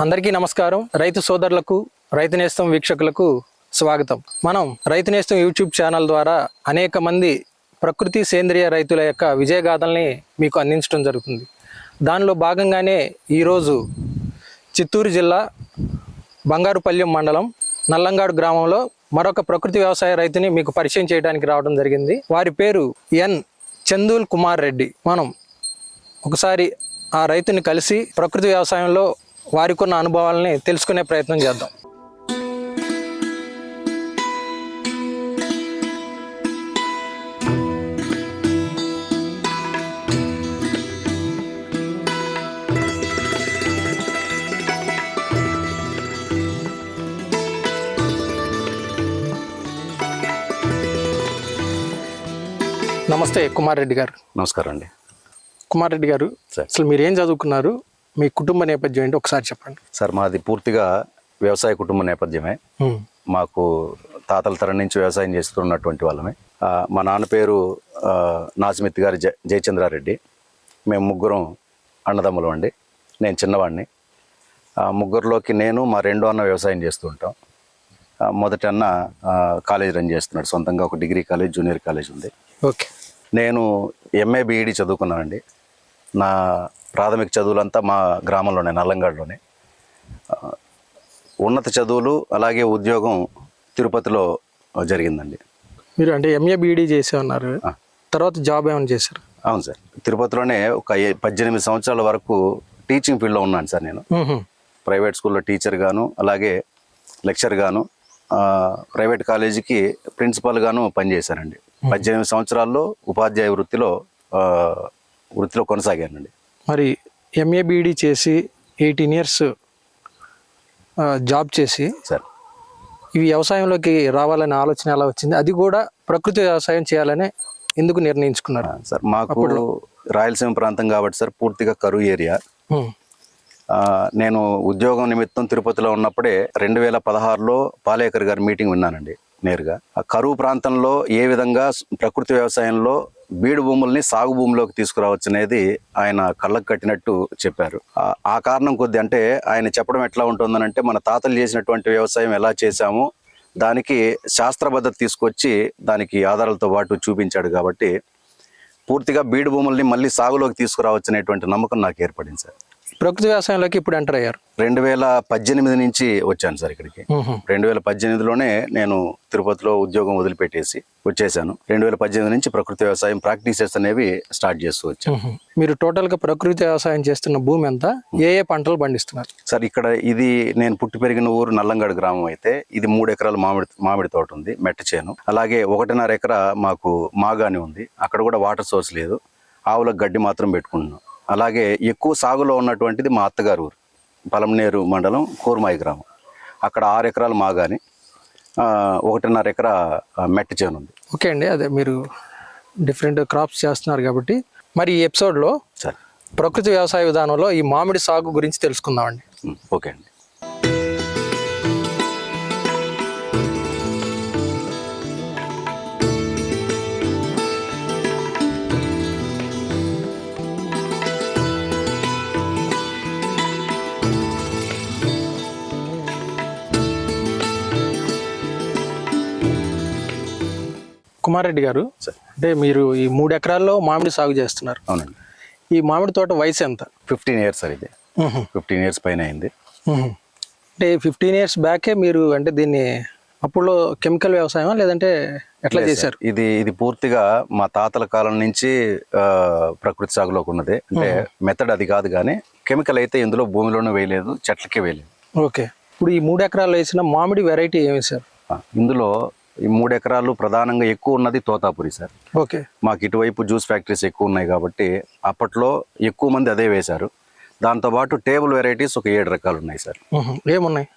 అందరికీ నమస్కారం. రైతు సోదరులకు, రైతు నేస్తం వీక్షకులకు స్వాగతం. మనం రైతు నేస్తం యూట్యూబ్ ఛానల్ ద్వారా అనేక మంది ప్రకృతి సేంద్రియ రైతుల యొక్క విజయగాథల్ని మీకు అందించడం జరుగుతుంది. దానిలో భాగంగానే ఈరోజు చిత్తూరు జిల్లా బంగారుపల్లి మండలం నల్లంగాడు గ్రామంలో మరొక ప్రకృతి వ్యవసాయ రైతుని మీకు పరిచయం చేయడానికి రావడం జరిగింది. వారి పేరు ఎన్ చందూల్ కుమార్ రెడ్డి. మనం ఒకసారి ఆ రైతుని కలిసి ప్రకృతి వ్యవసాయంలో వారికి ఉన్న అనుభవాలని తెలుసుకునే ప్రయత్నం చేద్దాం. నమస్తే కుమార్ రెడ్డి గారు. నమస్కారం అండి. కుమార్ రెడ్డి గారు, అసలు మీరు ఏం చదువుకున్నారు, మీ కుటుంబ నేపథ్యం ఏంటి ఒకసారి చెప్పండి. సార్, మాది పూర్తిగా వ్యవసాయ కుటుంబ నేపథ్యమే. మాకు తాతల తరం నుంచి వ్యవసాయం చేస్తున్నటువంటి వాళ్ళమే. మా నాన్న పేరు నాసిమిత్ గారి జయచంద్రారెడ్డి. మేము ముగ్గురం అన్నదమ్ములం అండి. నేను చిన్నవాడిని. ముగ్గురులోకి నేను, మా రెండో అన్న వ్యవసాయం చేస్తూ ఉంటాం. మొదటి అన్న కాలేజ్ రన్ చేస్తున్నాడు సొంతంగా. ఒక డిగ్రీ కాలేజ్, జూనియర్ కాలేజ్ ఉంది. ఓకే. నేను ఎంఏ బీఈడి చదువుకున్నానండి. నా ప్రాథమిక చదువులంతా మా గ్రామంలోనే, నల్లంగాడులోనే. ఉన్నత చదువులు అలాగే ఉద్యోగం తిరుపతిలో జరిగిందండి. మీరు అంటే ఎంఏ బీఈడి చేసే ఉన్నారు, తర్వాత జాబ్ ఏమైనా చేశారు? అవును సార్, తిరుపతిలోనే ఒక 18 సంవత్సరాల వరకు టీచింగ్ ఫీల్డ్లో ఉన్నాను సార్. నేను ప్రైవేట్ స్కూల్లో టీచర్ గాను, అలాగే లెక్చర్ గాను, ప్రైవేట్ కాలేజీకి ప్రిన్సిపల్ గాను పనిచేశానండి. 18 సంవత్సరాల్లో ఉపాధ్యాయ వృత్తిలో కొనసాగానండి. మరి ఎంఏ బీఈడి చేసి 18 ఇయర్స్ జాబ్ చేసి సార్ ఈ వ్యవసాయంలోకి రావాలనే ఆలోచన ఎలా వచ్చింది? అది కూడా ప్రకృతి వ్యవసాయం చేయాలని ఎందుకు నిర్ణయించుకున్నారు? సార్, మాకు రాయలసీమ ప్రాంతం కాబట్టి సార్, పూర్తిగా కరువు ఏరియా. నేను ఉద్యోగం నిమిత్తం తిరుపతిలో ఉన్నప్పుడే 2016లో పాలేకర్ గారి మీటింగ్ విన్నానండి నేరుగా. ఆ కరువు ప్రాంతంలో ఏ విధంగా ప్రకృతి వ్యవసాయంలో బీడు భూముల్ని సాగు భూమిలోకి తీసుకురావచ్చు అనేది ఆయన కళ్ళకు కట్టినట్టు చెప్పారు. ఆ కారణం కొద్ది, అంటే ఆయన చెప్పడం ఎట్లా ఉంటుందనంటే, మన తాతలు చేసినటువంటి వ్యవసాయం ఎలా చేశామో దానికి శాస్త్రబద్ధత తీసుకొచ్చి దానికి ఆధారాలతో పాటు చూపించాడు. కాబట్టి పూర్తిగా బీడు భూముల్ని మళ్ళీ సాగులోకి తీసుకురావచ్చు అనేటువంటి నమ్మకం నాకు ఏర్పడింది సార్. ప్రకృతి వ్యవసాయంలోకి ఇప్పుడు ఎంటర్ అయ్యారు? 2018 నుంచి వచ్చాను సార్ ఇక్కడికి. 2018లోనే నేను తిరుపతిలో ఉద్యోగం వదిలిపెట్టేసి వచ్చేసాను. 2018 నుంచి ప్రకృతి వ్యవసాయం ప్రాక్టీసెస్ అనేవి స్టార్ట్ చేస్తూ వచ్చాను. మీరు టోటల్గా ప్రకృతి వ్యవసాయం చేస్తున్న భూమి ఎంత, ఏ పంటలు పండిస్తున్నారు? సార్, ఇక్కడ ఇది నేను పుట్టి పెరిగిన ఊరు నల్లంగాడు గ్రామం అయితే, ఇది 3 ఎకరాల మామిడి తోట ఉంది, మెట్ట చేను. అలాగే 1.5 ఎకరా మాకు మాగాని ఉంది. అక్కడ కూడా వాటర్ సోర్స్ లేదు, ఆవులకు గడ్డి మాత్రం పెట్టుకుంటున్నాం. అలాగే ఎక్కువ సాగులో ఉన్నటువంటిది మా అత్తగారు ఊరు, పలమనేరు మండలం, కూర్మాయి గ్రామం. అక్కడ 6 ఎకరాలు మాగాని, 1.5 ఎకరా మెట్ట చేను ఉంది. ఓకే అండి, అదే మీరు డిఫరెంట్ క్రాప్స్ చేస్తున్నారు కాబట్టి మరి ఈ ఎపిసోడ్లో సరే ప్రకృతి వ్యవసాయ విధానంలో ఈ మామిడి సాగు గురించి తెలుసుకుందామండి. ఓకే అండి. కుమార్ రెడ్డి గారు, అంటే మీరు ఈ 3 ఎకరాల్లో మామిడి సాగు చేస్తున్నారు. అవునండి. ఈ మామిడి తోట వయసు ఎంత? 15 ఇయర్స్ సార్. ఇది 15 ఇయర్స్ పైన అయింది. అంటే 15 ఇయర్స్ బ్యాకే మీరు అంటే దీన్ని అప్పుడు కెమికల్ వ్యవసాయమా లేదంటే ఎట్లా చేశారు? ఇది పూర్తిగా మా తాతల కాలం నుంచి ప్రకృతి సాగులోకి ఉన్నది. అంటే మెథడ్ అది కాదు, కానీ కెమికల్ అయితే ఇందులో భూమిలోనే వేయలేదు, చెట్లకే వేయలేదు. ఓకే. ఇప్పుడు ఈ 3 ఎకరాల్లో వేసిన మామిడి వెరైటీ ఏమి సార్? ఇందులో ఈ 3 ఎకరాలు ప్రధానంగా ఎక్కువ ఉన్నది తోతాపురి సార్. ఓకే. మాకు ఇటువైపు జ్యూస్ ఫ్యాక్టరీస్ ఎక్కువ ఉన్నాయి కాబట్టి అప్పట్లో ఎక్కువ మంది అదే వేశారు. దాంతోపాటు టేబుల్ వెరైటీస్ ఒక 7 రకాలు ఉన్నాయి సార్. ఏమున్నాయి?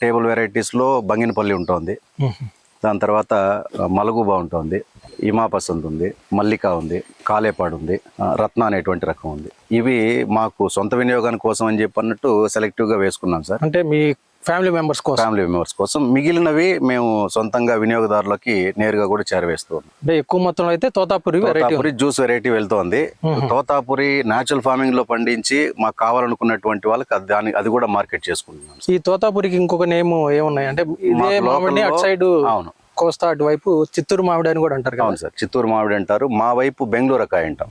టేబుల్ వెరైటీస్లో బంగినపల్లి ఉంటుంది, దాని తర్వాత మలగుబా ఉంటుంది, ఇమా పసంద్ ఉంది, మల్లికా ఉంది, కాలేపాడు ఉంది, రత్న అనేటువంటి రకం ఉంది. ఇవి మాకు సొంత వినియోగాని కోసం అని చెప్పి అన్నట్టు సెలెక్టివ్గా వేసుకున్నాం సార్. అంటే మీ ఫ్యామిలీ మెంబర్స్ కోసం మిగిలినవి మేము సొంతంగా వినియోగదారులకి నేరుగా కూడా చేరవేస్తూ ఉన్నాం. అంటే ఎక్కువ మొత్తంలో అయితే తోతాపురి జ్యూస్ వెరైటీ వెళ్తోంది. తోతాపురి న్యాచురల్ ఫార్మింగ్ లో పండించి మాకు కావాలనుకున్నటువంటి వాళ్ళకి అది కూడా మార్కెట్ చేసుకుంటున్నాం. ఈ తోతాపురికి ఇంకొక నేమ్ ఏమున్నాయి అంటే ఇదే మామిడి అటు సైడ్ అవును కోస్తా అటువైపు చిత్తూరు మామిడి అని కూడా అంటారు కదా. అవును సార్, చిత్తూరు మామిడి అంటారు, మా వైపు బెంగళూరకాయ అంటాం,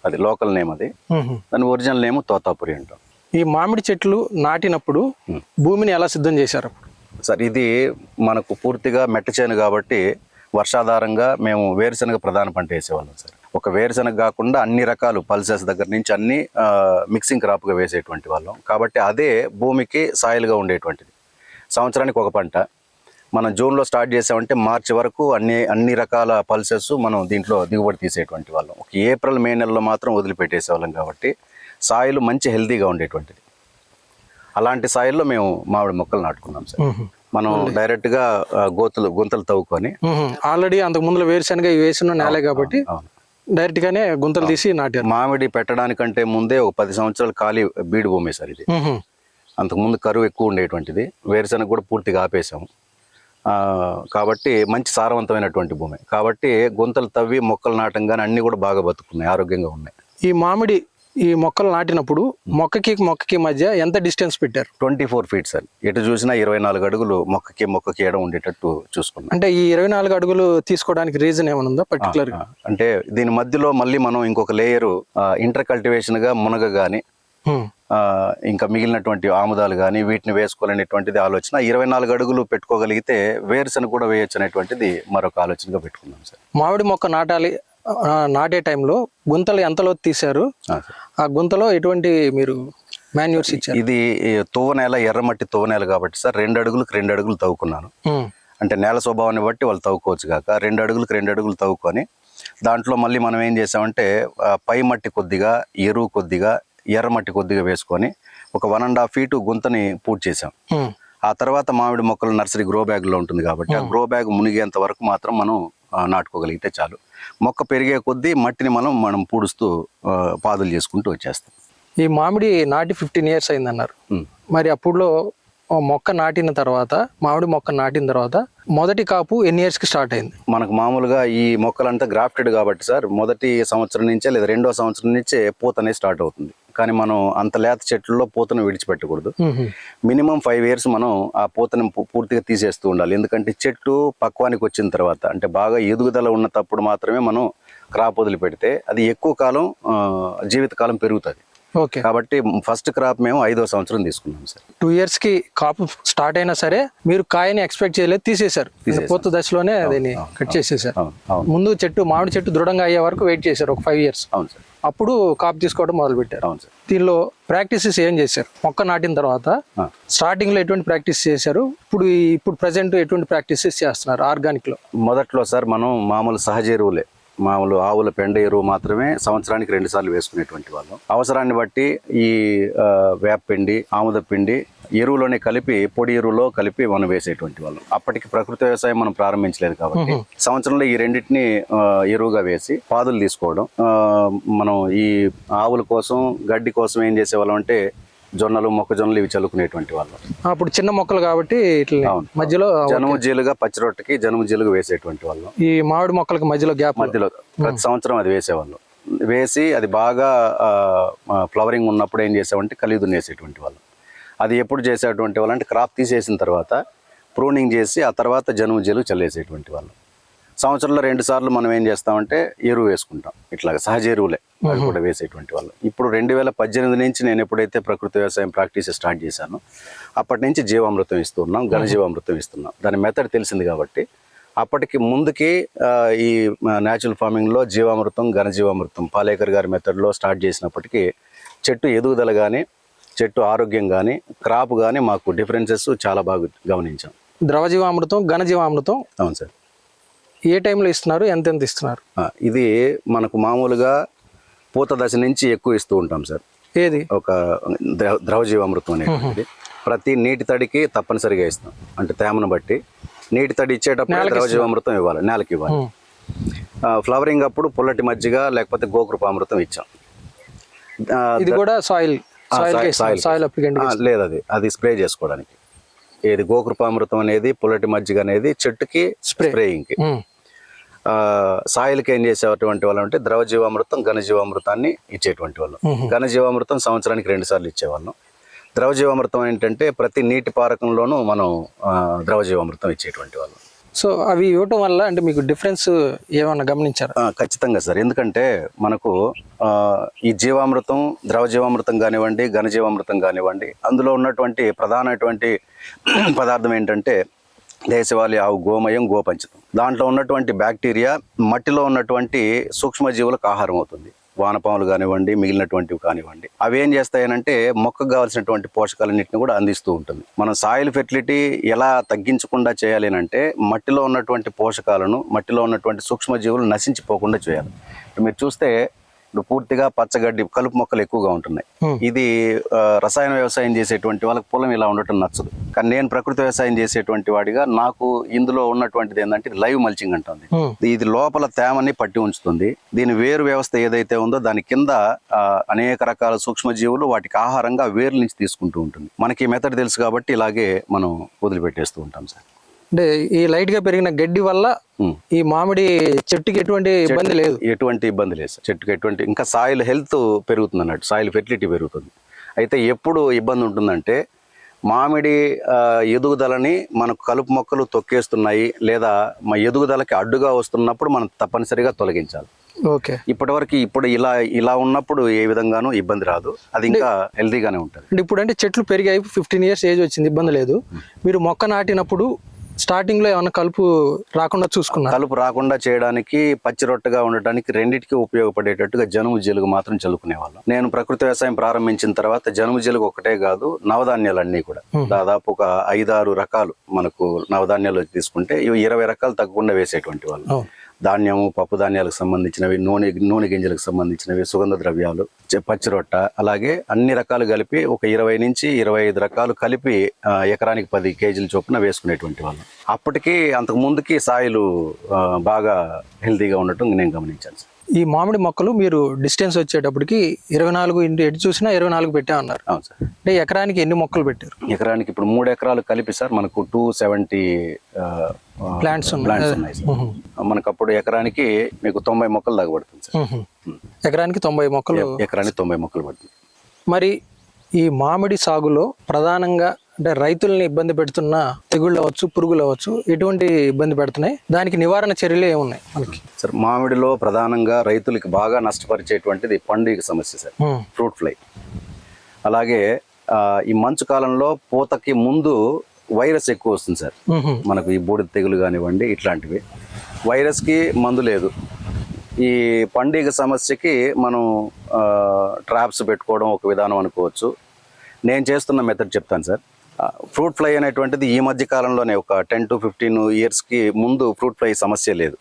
అది లోకల్ నేమ్. అది దాని ఒరిజినల్ నేమ్ తోతాపురి అంటాం. ఈ మామిడి చెట్లు నాటినప్పుడు భూమిని ఎలా సిద్ధం చేశారు సార్? ఇది మనకు పూర్తిగా మెట్ట చేను కాబట్టి వర్షాధారంగా మేము వేరుశనగ ప్రధాన పంట వేసేవాళ్ళం సార్. ఒక వేరుశనగ కాకుండా అన్ని రకాలు పల్సెస్ దగ్గర నుంచి అన్ని మిక్సింగ్ క్రాప్గా వేసేటువంటి వాళ్ళం కాబట్టి అదే భూమికి సాయిల్గా ఉండేటువంటిది. సంవత్సరానికి ఒక పంట. మనం జూన్లో స్టార్ట్ చేసామంటే మార్చి వరకు అన్ని రకాల పల్సెస్ మనం దీంట్లో దిగుబడి తీసేటువంటి వాళ్ళం. ఒక ఏప్రిల్ మే నెలలో మాత్రం వదిలిపెట్టేసేవాళ్ళం కాబట్టి సాయిల్ మంచి హెల్తీగా ఉండేటువంటిది. అలాంటి సాయిల్లో మేము మామిడి మొక్కలు నాటుకున్నాం సార్. మనం డైరెక్ట్గా గుంతలు తవ్వుకొని ఆల్రెడీ అంతకు ముందు వేరుశనగ వేసిన నేలే కాబట్టి డైరెక్ట్ గానే గుంతలు తీసి నాటారు. మామిడి పెట్టడానికంటే ముందే ఒక 10 సంవత్సరాలు ఖాళీ బీడు భూమి సార్ ఇది. అంతకుముందు కరువు ఎక్కువ ఉండేటువంటిది, వేరుశనగ కూడా పూర్తిగా ఆపేసాము కాబట్టి మంచి సారవంతమైనటువంటి భూమి కాబట్టి గుంతలు తవ్వి మొక్కలు నాటంగానే అన్ని కూడా బాగా బతుకున్నాయి, ఆరోగ్యంగా ఉన్నాయి. ఈ మొక్కలు నాటినప్పుడు మొక్కకి మధ్య ఎంత డిస్టెన్స్ పెట్టారు? 24 ఫీట్ సార్. ఎటు చూసినా 24 అడుగులు మొక్కకి ఎడం ఉండేటట్టు చూసుకున్నాం. అంటే ఈ 24 అడుగులు తీసుకోవడానికి రీజన్ ఏమైనా ఉందా పర్టికులర్ గా? అంటే దీని మధ్యలో మళ్ళీ మనం ఇంకొక లేయరు ఇంటర్ కల్టివేషన్ గా మునగ గాని ఇంకా మిగిలినటువంటి ఆముదాలు కానీ వీటిని వేసుకోవాలనేటువంటిది ఆలోచన. 24 అడుగులు పెట్టుకోగలిగితే వేరుశనగ కూడా వేయొచ్చు అనేటువంటిది మరొక ఆలోచనగా పెట్టుకున్నాం సార్. మామిడి మొక్క నాటే టైంలో గుంతలు ఎంతలో తీశారు? ఆ గుంతలో ఎటువంటి మీరు మాన్యూర్స్ ఇచ్చారు? ఇది తువ్వనేల, ఎర్రమట్టి తువ్వనేల కాబట్టి సార్ 2 అడుగులకు 2 అడుగులు తవ్వుకున్నాను. అంటే నేల స్వభావాన్ని బట్టి వాళ్ళు తవ్వుకోవచ్చు కాక 2 అడుగులకు 2 అడుగులు తవ్వుకొని దాంట్లో మళ్ళీ మనం ఏం చేసామంటే పై మట్టి కొద్దిగా, ఎరువు కొద్దిగా, ఎర్రమట్టి కొద్దిగా వేసుకొని ఒక 1.5 ఫీటు గుంతని పూర్తి చేసాం. ఆ తర్వాత మామిడి మొక్కలు నర్సరీ గ్రో బ్యాగ్లో ఉంటుంది కాబట్టి ఆ గ్రో బ్యాగ్ మునిగేంత వరకు మాత్రం మనం నాటుకోగలిగితే చాలు. మొక్క పెరిగే కొద్దీ మట్టిని మనం పూడుస్తూ పాదులు చేసుకుంటూ వచ్చేస్తాం. ఈ మామిడి నాటి 15 years అయిందన్నారు. మరి అప్పుడులో మామిడి మొక్క నాటిన తర్వాత మొదటి కాపు ఎన్ని ఇయర్స్ కి స్టార్ట్ అయింది? మనకు మామూలుగా ఈ మొక్కలంతా గ్రాఫ్టెడ్ కాబట్టి సార్ మొదటి సంవత్సరం నుంచే లేదా 2వ సంవత్సరం నుంచే పూత అనేది స్టార్ట్ అవుతుంది. కానీ మనం అంత లేత చెట్లలో పూతను విడిచిపెట్టకూడదు. మినిమం 5 years మనం ఆ పూతను పూర్తిగా తీసేస్తూ ఉండాలి. ఎందుకంటే చెట్టు పక్వానికి వచ్చిన తర్వాత అంటే బాగా ఎదుగుదల ఉన్నప్పుడు మాత్రమే మనం క్రాప్ వదిలిపెడితే అది ఎక్కువ కాలం జీవితకాలం పెరుగుతుంది. కాబట్టి ఫస్ట్ క్రాప్ మేము 5వ సంవత్సరం తీసుకున్నాం సార్. 2 years కి కాపు స్టార్ట్ అయినా సరే మీరు కాయని ఎక్స్పెక్ట్ చేయలేదు, తీసేశారు. పూత దశలోనే దీన్ని కట్ చేసేసారు. ముందు మామిడి చెట్టు దృఢంగా అయ్యే వరకు వెయిట్ చేశారు ఒక 5 years. అవును సార్. అప్పుడు కాపు తీసుకోవడం మొదలు పెట్టారు. అవును సార్. దీనిలో ప్రాక్టీసెస్ ఏం చేశారు? మొక్క నాటిన తర్వాత స్టార్టింగ్ లో ఎటువంటి ప్రాక్టీస్ చేశారు? ఇప్పుడు ప్రెసెంట్ ఎటువంటి ప్రాక్టీసెస్ చేస్తున్నారు ఆర్గానిక్ లో? మొదట్లో సార్ మనం మామూలు సహజ ఎరువులే, మామూలు ఆవుల పెండ ఎరువు మాత్రమే సంవత్సరానికి 2 సార్లు వేసుకునేటువంటి వాళ్ళం. అవసరాన్ని బట్టి ఈ వేప పిండి, ఆముద పిండి ఎరువులోనే కలిపి పొడి ఎరువులో కలిపి మనం వేసేటువంటి వాళ్ళం. అప్పటికి ప్రకృతి వ్యవసాయం మనం ప్రారంభించలేదు కాబట్టి సంవత్సరంలో ఈ రెండింటిని ఎరువుగా వేసి పాదులు తీసుకోవడం. మనం ఈ ఆవుల కోసం గడ్డి కోసం ఏం చేసేవాళ్ళం అంటే జొన్నలు, మొక్కజొన్నలు ఇవి చల్లుకునేటువంటి వాళ్ళం. అప్పుడు చిన్న మొక్కలు కాబట్టి మధ్యలో జనుము జీలుగా పచ్చి రొట్టెకి జనుము జీలుగా వేసేటువంటి వాళ్ళం. ఈ మామిడి మొక్కలకి మధ్యలో గ్యాప్ మధ్యలో ప్రతి సంవత్సరం అది వేసేవాళ్ళం. వేసి అది బాగా ఫ్లవరింగ్ ఉన్నప్పుడు ఏం చేసామంటే కలిగి దున్నేసేటువంటి వాళ్ళం. అది ఎప్పుడు చేసేటువంటి వాళ్ళు అంటే క్రాప్ తీసేసిన తర్వాత ప్రూనింగ్ చేసి ఆ తర్వాత జనుము జీలుగు చల్లేసేటువంటి వాళ్ళం. సంవత్సరంలో 2 సార్లు మనం ఏం చేస్తామంటే ఎరువు వేసుకుంటాం. ఇట్లాగా సహజ ఎరువులే అవి కూడా వేసేటువంటి వాళ్ళు. ఇప్పుడు 2018 నుంచి నేను ఎప్పుడైతే ప్రకృతి వ్యవసాయం ప్రాక్టీస్ స్టార్ట్ చేశానో అప్పటి నుంచి జీవామృతం ఇస్తున్నాం, ఘనజీవామృతం ఇస్తున్నాం. దాని మెథడ్ తెలిసింది కాబట్టి అప్పటికి ముందుకి ఈ న్యాచురల్ ఫార్మింగ్లో జీవామృతం, ఘనజీవామృతం పాలేకర్ గారి మెథడ్లో స్టార్ట్ చేసినప్పటికీ చెట్టు ఎదుగుదల కానీ చెట్టు ఆరోగ్యం కానీ క్రాప్ కానీ మాకు డిఫరెన్సెస్ చాలా బాగా గమనించాం. ద్రవజీవామృతం, ఘనజీవామృతం అవును సార్. ఏ టైంలో ఇస్తున్నారు? ఎంత ఇస్తున్నారు? ఇది మనకు మామూలుగా పూత దశ నుంచి ఎక్కువ ఇస్తూ ఉంటాం సార్. ఏది? ఒక ద్రవజీవామృతం అనేది ప్రతి నీటి తడికి తప్పనిసరిగా ఇస్తాం. అంటే తేమను బట్టి నీటి తడి ఇచ్చేటప్పుడు ద్రవజీవామృతం ఇవ్వాలి, నేలకి ఇవ్వాలి. ఫ్లవరింగ్ అప్పుడు పుల్లటి మజ్జిగ లేకపోతే గోకృపామృతం ఇచ్చాం. ఇది కూడా సాయిల్ అప్లికెంట్ లేదు, అది స్ప్రే చేసుకోవడానికి. ఏది గోకృపామృతం అనేది, పుల్లటి మజ్జిగ అనేది చెట్టుకి స్ప్రేయింగ్కి. సాయిల్కి ఏం చేసేటువంటి వాళ్ళు అంటే ద్రవజీవామృతం, ఘనజీవామృతాన్ని ఇచ్చేటువంటి వాళ్ళు. ఘనజీవామృతం సంవత్సరానికి 2 సార్లు ఇచ్చేవాళ్ళం. ద్రవజీవామృతం ఏంటంటే ప్రతి నీటి పారకంలోనూ మనం ద్రవజీవామృతం ఇచ్చేటువంటి వాళ్ళు. సో అవి ఇవ్వటం వల్ల అంటే మీకు డిఫరెన్స్ ఏమన్నా గమనించారా? ఖచ్చితంగా సార్. ఎందుకంటే మనకు ఈ జీవామృతం, ద్రవజీవామృతం కానివ్వండి, ఘనజీవామృతం కానివ్వండి, అందులో ఉన్నటువంటి ప్రధానటువంటి పదార్థం ఏంటంటే దేశవాళీ ఆవు గోమయం, గోపంచతం. దాంట్లో ఉన్నటువంటి బ్యాక్టీరియా మట్టిలో ఉన్నటువంటి సూక్ష్మజీవులకు ఆహారం అవుతుంది. వానపాములు కానివ్వండి, మిగిలినటువంటివి కానివ్వండి, అవి ఏం చేస్తాయనంటే మొక్కకు కావాల్సినటువంటి పోషకాలన్నింటినీ కూడా అందిస్తూ ఉంటుంది. మనం సాయిల్ ఫెర్టిలిటీ ఎలా తగ్గించకుండా చేయాలి అంటే మట్టిలో ఉన్నటువంటి పోషకాలను, మట్టిలో ఉన్నటువంటి సూక్ష్మజీవులు నశించిపోకుండా చేయాలి. మీరు చూస్తే ఇప్పుడు పూర్తిగా పచ్చగడ్డి, కలుపు మొక్కలు ఎక్కువగా ఉంటున్నాయి. ఇది రసాయన వ్యవసాయం చేసేటువంటి వాళ్ళకి పొలం ఇలా ఉండటం నచ్చదు. కానీ నేను ప్రకృతి వ్యవసాయం చేసేటువంటి వాడిగా నాకు ఇందులో ఉన్నటువంటిది ఏంటంటే లైవ్ మల్చింగ్ అంటుంది. ఇది లోపల తేమని పట్టి ఉంచుతుంది. దీని వేరు వ్యవస్థ ఏదైతే ఉందో దాని కింద అనేక రకాల సూక్ష్మజీవులు వాటికి ఆహారంగా వేర్ల నుంచి తీసుకుంటూ ఉంటుంది. మనకి ఈ మెథడ్ తెలుసు కాబట్టి ఇలాగే మనం వదిలిపెట్టేస్తూ ఉంటాం సార్. అంటే ఈ లైట్ గా పెరిగిన గడ్డి వల్ల ఈ మామిడి చెట్టుకి ఎటువంటి ఇబ్బంది లేదు? ఎటువంటి ఇబ్బంది లేదు సార్. చెట్టుకి ఎటువంటి, ఇంకా సాయిల్ హెల్త్ పెరుగుతుంది అన్నట్టు, సాయిల్ ఫెర్టిలిటీ పెరుగుతుంది. అయితే ఎప్పుడు ఇబ్బంది ఉంటుందంటే మామిడి ఎదుగుదలని మనకు కలుపు మొక్కలు తొక్కేస్తున్నాయి లేదా మా ఎదుగుదలకి అడ్డుగా వస్తున్నప్పుడు మనం తప్పనిసరిగా తొలగించాలి. ఓకే. ఇప్పుడు ఇలా ఉన్నప్పుడు ఏ విధంగానూ ఇబ్బంది రాదు, అది ఇంకా హెల్తీగానే ఉంటుంది. ఇప్పుడు అంటే చెట్లు పెరిగాయి, 15 years ఏజ్ వచ్చింది, ఇబ్బంది లేదు. మీరు మొక్క నాటినప్పుడు స్టార్టింగ్ లో ఏమన్నా కలుపు రాకుండా చూసుకున్నారు? కలుపు రాకుండా చేయడానికి, పచ్చి రొట్టగా ఉండడానికి రెండింటికి ఉపయోగపడేటట్టుగా జనుము జీలుగు మాత్రం చల్లుకునే వాళ్ళం. నేను ప్రకృతి వ్యవసాయం ప్రారంభించిన తర్వాత జనుము జీలుగు ఒకటే కాదు, నవధాన్యాలన్నీ కూడా దాదాపు ఒక 5-6 రకాలు మనకు నవధాన్యాలు తీసుకుంటే ఇవి 20 రకాలు తగ్గకుండా వేసేటువంటి వాళ్ళు. ధాన్యము, పప్పు ధాన్యాలకు సంబంధించినవి, నూనె గింజలకు సంబంధించినవి, సుగంధ ద్రవ్యాలు, పచ్చి రొట్ట, అలాగే అన్ని రకాలు కలిపి ఒక 20 నుంచి 25 రకాలు కలిపి ఎకరానికి 10 kgs చొప్పున వేసుకునేటువంటి వాళ్ళు. అప్పటికి అంతకు ముందుకి సాయిలు బాగా హెల్తీగా ఉండటం నేను గమనించాను సార్. ఈ మామిడి మొక్కలు మీరు డిస్టెన్స్ వచ్చేటప్పటికి 24 ఇంటూ ఎటు చూసినా 24 పెట్టామన్నారు. అవును సార్. అంటే ఎకరానికి ఎన్ని మొక్కలు పెట్టారు? ఎకరానికి ఇప్పుడు 3 ఎకరాలు కలిపి సార్ మనకు 270 ప్లాంట్స్ ఉన్నాయి సార్. మనకు అప్పుడు ఎకరానికి మీకు 90 మొక్కలు దాకా పడుతుంది సార్. ఎకరానికి 90 మొక్కలు, ఎకరానికి 90 మొక్కలు పడుతుంది. మరి ఈ మామిడి సాగులో ప్రధానంగా అంటే రైతుల్ని ఇబ్బంది పెడుతున్న తెగుళ్ళు అవ్వచ్చు, పురుగులు అవ్వచ్చు, ఎటువంటి ఇబ్బంది పెడుతున్నాయి? దానికి నివారణ చర్యలు ఏమున్నాయి మనకి? సార్ మామిడిలో ప్రధానంగా రైతులకి బాగా నష్టపరిచేటువంటిది పండుగ సమస్య సార్, ఫ్రూట్ ఫ్లై. అలాగే ఈ మంచు కాలంలో పూతకి ముందు వైరస్ ఎక్కువ వస్తుంది సార్. మనకు ఈ బూడిద తెగులు కానివ్వండి, ఇట్లాంటివి. వైరస్కి మందు లేదు. ఈ పండుగ సమస్యకి మనం ట్రాప్స్ పెట్టుకోవడం ఒక విధానం అనుకోవచ్చు. నేను చేస్తున్న మెథడ్ చెప్తాను సార్. ఫ్రూట్ ఫ్లై అనేటువంటిది ఈ మధ్య కాలంలోనే ఒక 10 to 15 yearsకి ముందు ఫ్రూట్ ఫ్లై సమస్య లేదు.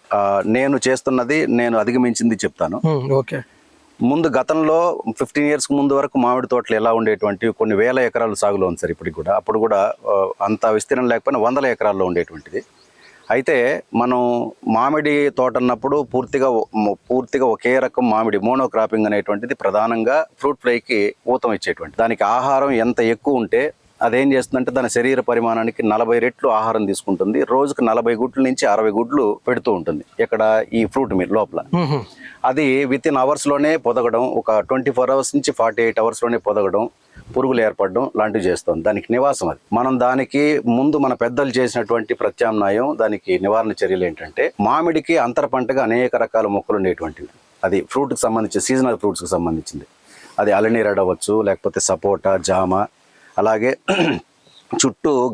నేను చేస్తున్నది, నేను అధిగమించింది చెప్తాను. ఓకే. ముందు గతంలో 15 years ముందు వరకు మామిడి తోటలు ఎలా ఉండేటువంటివి, కొన్ని వేల ఎకరాలు సాగులో ఉంది సార్ ఇప్పటికి కూడా. అప్పుడు కూడా అంత విస్తీర్ణం లేకపోయినా 100 ఎకరాల్లో ఉండేటువంటిది. అయితే మనం మామిడి తోట అన్నప్పుడు పూర్తిగా ఒకే రకం మామిడి, మోనోక్రాపింగ్ అనేటువంటిది ప్రధానంగా ఫ్రూట్ ఫ్లైకి ఊతం ఇచ్చేటువంటి. దానికి ఆహారం ఎంత ఎక్కువ ఉంటే అదేం చేస్తుందంటే దాని శరీర పరిమాణానికి 40 రెట్లు ఆహారం తీసుకుంటుంది. రోజుకు 40 గుడ్ల నుంచి 60 గుడ్లు పెడుతూ ఉంటుంది ఇక్కడ ఈ ఫ్రూట్ మీద లోపల. అది వితిన్ అవర్స్లోనే పొదగడం, ఒక 24 hours నుంచి 48 hours పొదగడం, పురుగులు ఏర్పడడం లాంటివి చేస్తుంది. దానికి నివాసం అది. మనం దానికి ముందు మన పెద్దలు చేసినటువంటి ప్రత్యామ్నాయం, దానికి నివారణ చర్యలు ఏంటంటే మామిడికి అంతర పంటగా అనేక రకాల మొక్కలు ఉండేటువంటివి. అది ఫ్రూట్కి సంబంధించి, సీజనల్ ఫ్రూట్స్కి సంబంధించింది. అది అలనేరేడు అవ్వచ్చు, లేకపోతే సపోటా, జామ, అలాగే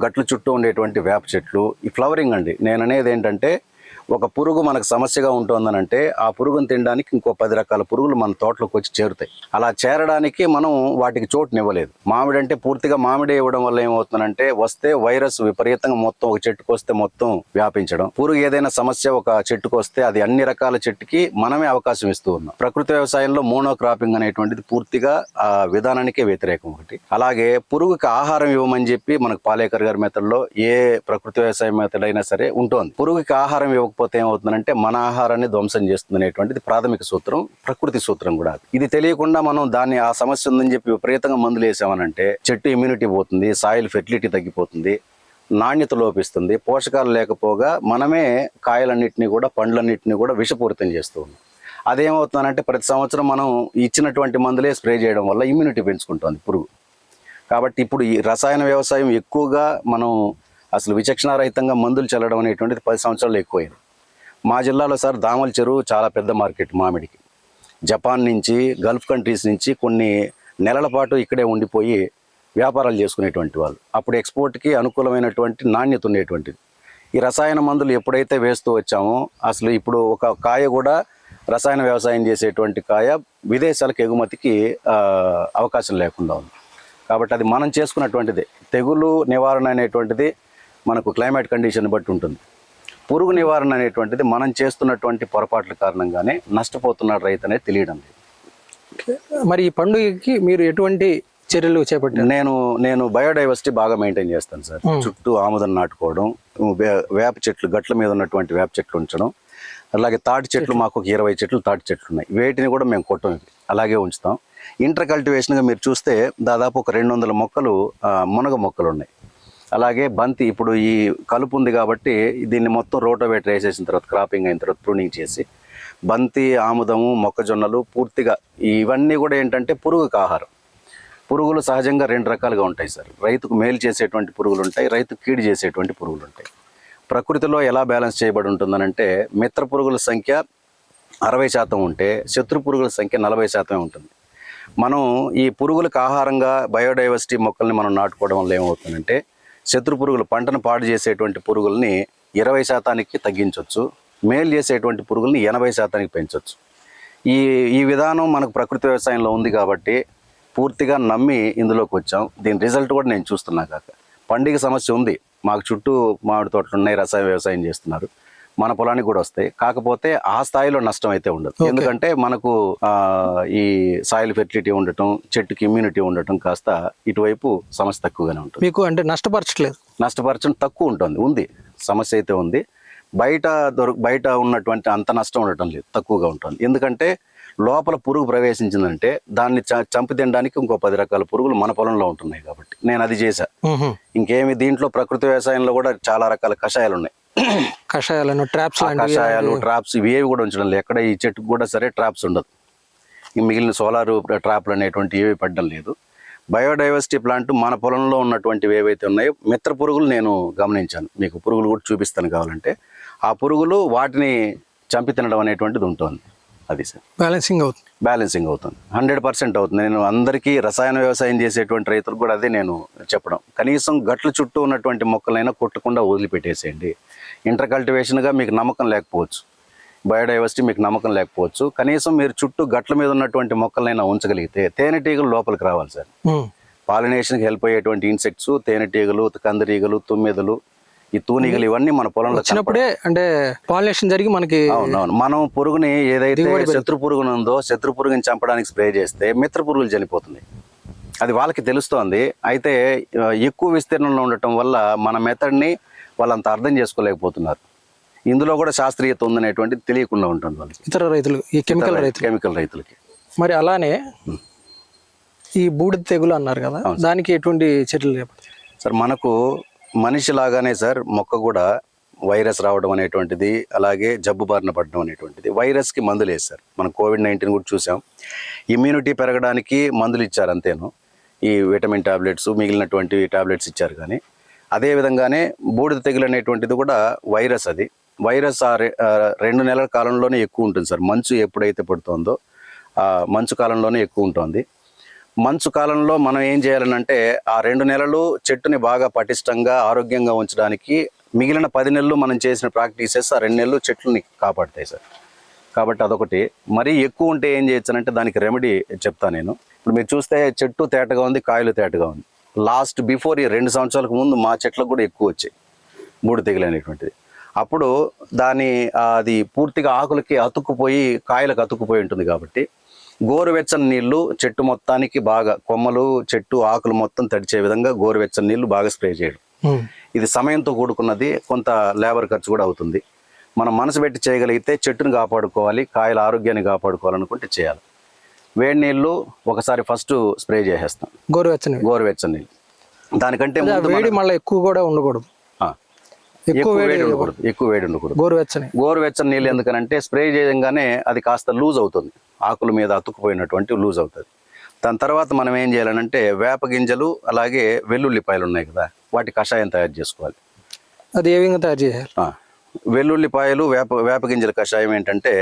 గట్ల చుట్టూ ఉండేటువంటి వేప చెట్లు. ఈ ఫ్లవరింగ్ అండి, నేను అనేది ఏంటంటే ఒక పురుగు మనకు సమస్యగా ఉంటుందనంటే ఆ పురుగును తినడానికి ఇంకో 10 రకాల పురుగులు మన తోటలోకి వచ్చి చేరుతాయి. అలా చేరడానికి మనం వాటికి చోటునివ్వలేదు. మామిడి అంటే పూర్తిగా మామిడి ఇవ్వడం వల్ల ఏమవుతుందంటే వస్తే వైరస్ విపరీతంగా మొత్తం ఒక చెట్టుకు వస్తే మొత్తం వ్యాపించడం. పురుగు ఏదైనా సమస్య ఒక చెట్టుకు వస్తే అది అన్ని రకాల చెట్టుకి మనమే అవకాశం ఇస్తూ ఉన్నాం. ప్రకృతి వ్యవసాయంలో మోనోక్రాపింగ్ అనేటువంటిది పూర్తిగా ఆ విధానానికే వ్యతిరేకం ఒకటి. అలాగే పురుగుకి ఆహారం ఇవ్వమని చెప్పి మనకు పాలేకర్ గారి మెథడ్లో ఏ ప్రకృతి వ్యవసాయ మెథడ్ అయినా సరే ఉంటుంది. పురుగుకి ఆహారం ఇవ్వకపోతే లేకపోతే ఏమవుతుందంటే మన ఆహారాన్ని ధ్వంసం చేస్తుంది అనేటువంటిది ప్రాథమిక సూత్రం, ప్రకృతి సూత్రం కూడా. ఇది తెలియకుండా మనం దాన్ని ఆ సమస్య ఉందని చెప్పి విపరీతంగా మందులు వేసామనంటే చెట్టు ఇమ్యూనిటీ పోతుంది, సాయిల్ ఫెర్టిలిటీ తగ్గిపోతుంది, నాణ్యత లోపిస్తుంది, పోషకాలు లేకపోగా మనమే కాయలన్నింటినీ కూడా పండ్లన్నింటినీ కూడా విషపూరితం చేస్తూ ఉన్నాం. అదేమవుతుందంటే ప్రతి సంవత్సరం మనం ఇచ్చినటువంటి మందులే స్ప్రే చేయడం వల్ల ఇమ్యూనిటీ పెంచుకుంటుంది పురుగు. కాబట్టి ఇప్పుడు ఈ రసాయన వ్యవసాయం ఎక్కువగా మనం అసలు విచక్షణారహితంగా మందులు చల్లడం అనేటువంటిది 10 సంవత్సరాలు ఎక్కువైంది. మా జిల్లాలో సార్ దామల చెరువు చాలా పెద్ద మార్కెట్ మామిడికి. జపాన్ నుంచి, గల్ఫ్ కంట్రీస్ నుంచి కొన్ని నెలల పాటు ఇక్కడే ఉండిపోయి వ్యాపారాలు చేసుకునేటువంటి వాళ్ళు. అప్పుడు ఎక్స్పోర్ట్కి అనుకూలమైనటువంటి నాణ్యత ఉండేటువంటిది. ఈ రసాయన మందులు ఎప్పుడైతే వేస్తూ వచ్చామో అసలు ఇప్పుడు ఒక కాయ కూడా రసాయన వ్యవసాయం చేసేటువంటి కాయ విదేశాలకు ఎగుమతికి అవకాశం లేకుండా ఉంది. కాబట్టి అది మనం చేసుకున్నటువంటిది. తెగులు నివారణ అనేటువంటిది మనకు క్లైమేట్ కండిషన్ బట్టి ఉంటుంది. పురుగు నివారణ అనేటువంటిది మనం చేస్తున్నటువంటి పొరపాట్ల కారణంగానే నష్టపోతున్నాడు రైతు అనేది తెలియడం లేదు. మరి ఈ పండుగకి మీరు ఎటువంటి చర్యలు చేపట్టారు? నేను బయోడైవర్సిటీ బాగా మెయింటైన్ చేస్తాను సార్. చుట్టూ ఆముదం నాటుకోవడం, వేప చెట్లు, గట్ల మీద ఉన్నటువంటి వేప చెట్లు ఉంచడం, అలాగే తాటి చెట్లు మాకు ఒక 20 చెట్లు తాటి చెట్లు ఉన్నాయి. వేటిని కూడా మేము కొట్టం, అలాగే ఉంచుతాం. ఇంటర్ కల్టివేషన్గా మీరు చూస్తే దాదాపు ఒక 200 మొక్కలు మునగ మొక్కలు ఉన్నాయి. అలాగే బంతి, ఇప్పుడు ఈ కలుపు ఉంది కాబట్టి దీన్ని మొత్తం రోటోవేటర్ వేసేసిన తర్వాత, క్రాపింగ్ అయిన తర్వాత ప్రూనింగ్ చేసి బంతి, ఆముదము, మొక్కజొన్నలు పూర్తిగా ఇవన్నీ కూడా ఏంటంటే పురుగుకు ఆహారం. పురుగులు సహజంగా 2 రకాలుగా ఉంటాయి సార్. రైతుకు మేలు చేసేటువంటి పురుగులు ఉంటాయి, రైతుకు కీడు చేసేటువంటి పురుగులు ఉంటాయి. ప్రకృతిలో ఎలా బ్యాలెన్స్ చేయబడి ఉంటుందనంటే మిత్ర పురుగుల సంఖ్య 60% ఉంటే శత్రు పురుగుల సంఖ్య 40% ఉంటుంది. మనం ఈ పురుగులకు ఆహారంగా బయోడైవర్సిటీ మొక్కల్ని మనం నాటుకోవడం వల్ల ఏమవుతుందంటే శత్రు పురుగులు, పంటను పాడు చేసేటువంటి పురుగుల్ని 20%కి తగ్గించవచ్చు, మేలు చేసేటువంటి పురుగుల్ని 80%కి పెంచవచ్చు. ఈ విధానం మనకు ప్రకృతి వ్యవసాయంలో ఉంది కాబట్టి పూర్తిగా నమ్మి ఇందులోకి వచ్చాం. దీని రిజల్ట్ కూడా నేను చూస్తున్నా. కాక పండుగ సమస్య ఉంది, మాకు చుట్టూ మామిడి తోటలు ఉన్నాయి, రసాయన వ్యవసాయం చేస్తున్నారు, మన పొలానికి కూడా వస్తాయి. కాకపోతే ఆ స్థాయిలో నష్టం అయితే ఉండదు. ఎందుకంటే మనకు ఈ సాయిల్ ఫెర్టిలిటీ ఉండటం, చెట్టుకి ఇమ్యూనిటీ ఉండటం కాస్త ఇటువైపు సమస్య తక్కువగానే ఉంటుంది. మీకు అంటే నష్టపరచడం తక్కువ ఉంటుంది, ఉంది సమస్య అయితే ఉంది. బయట ఉన్నటువంటి అంత నష్టం ఉండటం లేదు, తక్కువగా ఉంటుంది. ఎందుకంటే లోపల పురుగు ప్రవేశించిందంటే దాన్ని చంపి తినడానికి ఇంకో 10 రకాల పురుగులు మన పొలంలో ఉంటున్నాయి కాబట్టి నేను అది చేశా. ఇంకేమి దీంట్లో ప్రకృతి వ్యవసాయంలో కూడా చాలా రకాల కషాయాలు ఉన్నాయి. కషాయాలు, ట్రాప్స్ ఇవేవి కూడా ఉంచడం లేదు. ఎక్కడ ఈ చెట్టుకు కూడా సరే ట్రాప్స్ ఉండదు. మిగిలిన సోలార్ ట్రాప్లు అనేటువంటి ఏవి పడ్డం లేదు. బయోడైవర్సిటీ ప్లాంట్ మన పొలంలో ఉన్నటువంటివి ఏవైతే ఉన్నాయో మిత్ర పురుగులు నేను గమనించాను. మీకు పురుగులు కూడా చూపిస్తాను కావాలంటే. ఆ పురుగులు వాటిని చంపి తినడం అనేటువంటిది ఉంటుంది. అది సార్ బ్యాలెన్సింగ్ అవుతుంది, 100% అవుతుంది. నేను అందరికీ రసాయన వ్యవసాయం చేసేటువంటి రైతులకు కూడా అదే నేను చెప్పడం. కనీసం గట్ల చుట్టూ ఉన్నటువంటి మొక్కలైనా కొట్టకుండా వదిలిపెట్టేసేయండి. ఇంటర్ కల్టివేషన్గా మీకు నమ్మకం లేకపోవచ్చు, బయోడైవర్సిటీ మీకు నమ్మకం లేకపోవచ్చు, కనీసం మీరు చుట్టూ గట్ల మీద ఉన్నటువంటి మొక్కలైనా ఉంచగలిగితే తేనెటీగలు లోపలికి రావాలి సార్. పాలినేషన్కి హెల్ప్ అయ్యేటువంటి ఇన్సెక్ట్స్, తేనెటీగలు, కందిరీగలు, తుమ్మెదలు, ఈ తూనిగలు ఇవన్నీ మన పొలంలో వచ్చినప్పుడే అంటే పాలినేషన్ జరిగి మనకి. అవునవును. మనం పురుగుని ఏదైతే శత్రు పురుగును ఉందో శత్రు పురుగుని చంపడానికి స్ప్రే చేస్తే మిత్ర పురుగులు చనిపోతుంది. అది వాళ్ళకి తెలుస్తోంది. అయితే ఎక్కువ విస్తీర్ణంలో ఉండటం వల్ల మన మెథడ్ని వాళ్ళంత అర్థం చేసుకోలేకపోతున్నారు. ఇందులో కూడా శాస్త్రీయత ఉందనేటువంటిది తెలియకుండా ఉంటుంది వాళ్ళకి, ఇతర రైతులు, ఈ కెమికల్ రైతులకి. మరి అలానే ఈ బూడిద తెగులు అన్నారు కదా, దానికి ఎటువంటి చర్యలు చేపడతారు సార్? మనకు మనిషి లాగానే సార్ మొక్క కూడా వైరస్ రావడం అనేటువంటిది, అలాగే జబ్బు బారిన పడడం అనేటువంటిది. వైరస్కి మందులు వేస్తారు. మనం కోవిడ్-19 కూడా చూసాం. ఇమ్యూనిటీ పెరగడానికి మందులు ఇచ్చారు అంతేను, ఈ విటమిన్ టాబ్లెట్స్, మిగిలినటువంటి టాబ్లెట్స్ ఇచ్చారు. కానీ అదేవిధంగానే బూడిద తెగులు అనేటువంటిది కూడా వైరస్. అది వైరస్ 2 నెలల కాలంలోనే ఎక్కువ ఉంటుంది సార్. మంచు ఎప్పుడైతే పడుతుందో మంచు కాలంలోనే ఎక్కువ ఉంటుంది. మంచు కాలంలో మనం ఏం చేయాలనంటే ఆ 2 నెలలు చెట్టుని బాగా పటిష్టంగా ఆరోగ్యంగా ఉంచడానికి మిగిలిన 10 నెలలు మనం చేసిన ప్రాక్టీసెస్ ఆ 2 నెలలు చెట్లని కాపాడుతాయి సార్. కాబట్టి అదొకటి. మరీ ఎక్కువ ఉంటే ఏం చేయొచ్చనంటే దానికి రెమెడీ చెప్తాను నేను. ఇప్పుడు మీరు చూస్తే చెట్టు తేటగా ఉంది, కాయలు తేటగా ఉంది. బిఫోర్ ఈ 2 సంవత్సరాలకు ముందు మా చెట్లకు కూడా ఎక్కువ వచ్చాయి బూడిద తెగులు అనేటువంటిది. అప్పుడు అది పూర్తిగా ఆకులకి అతుక్కుపోయి, కాయలకు అతుక్కుపోయి ఉంటుంది. కాబట్టి గోరువెచ్చని నీళ్లు చెట్టు మొత్తానికి బాగా, కొమ్మలు, చెట్టు, ఆకులు మొత్తం తడిచే విధంగా గోరువెచ్చని నీళ్లు బాగా స్ప్రే చేయడం. ఇది సమయంతో కూడుకున్నది, కొంత లేబర్ ఖర్చు కూడా అవుతుంది. మనం మనసు పెట్టి చేయగలిగితే చెట్టును కాపాడుకోవాలి, కాయల ఆరోగ్యాన్ని కాపాడుకోవాలనుకుంటే చేయాలి. వేడి నీళ్ళు ఒకసారి ఫస్ట్ స్ప్రే చేసేస్తాం, గోరువెచ్చని నీళ్ళు. దానికంటే ముందు వేడి మళ్ళీ ఎక్కువ కూడా ఉండకూడదు, ఎక్కువ వేడి ఉండకూడదు. గోరువెచ్చని నీళ్ళు ఎందుకనంటే స్ప్రే చేయగానే అది కాస్త లూజ్ అవుతుంది, ఆకుల మీద అతుక్కుపోయినటువంటి లూజ్ అవుతుంది. దాని తర్వాత మనం ఏం చేయాలనంటే వేప గింజలు అలాగే వెల్లుల్లిపాయలు ఉన్నాయి కదా, వాటి కషాయం తయారు చేసుకోవాలి. అది ఏ విధంగా తయారు చేయాలి? వెల్లుల్లిపాయలు వేప గింజల కషాయం ఏంటంటే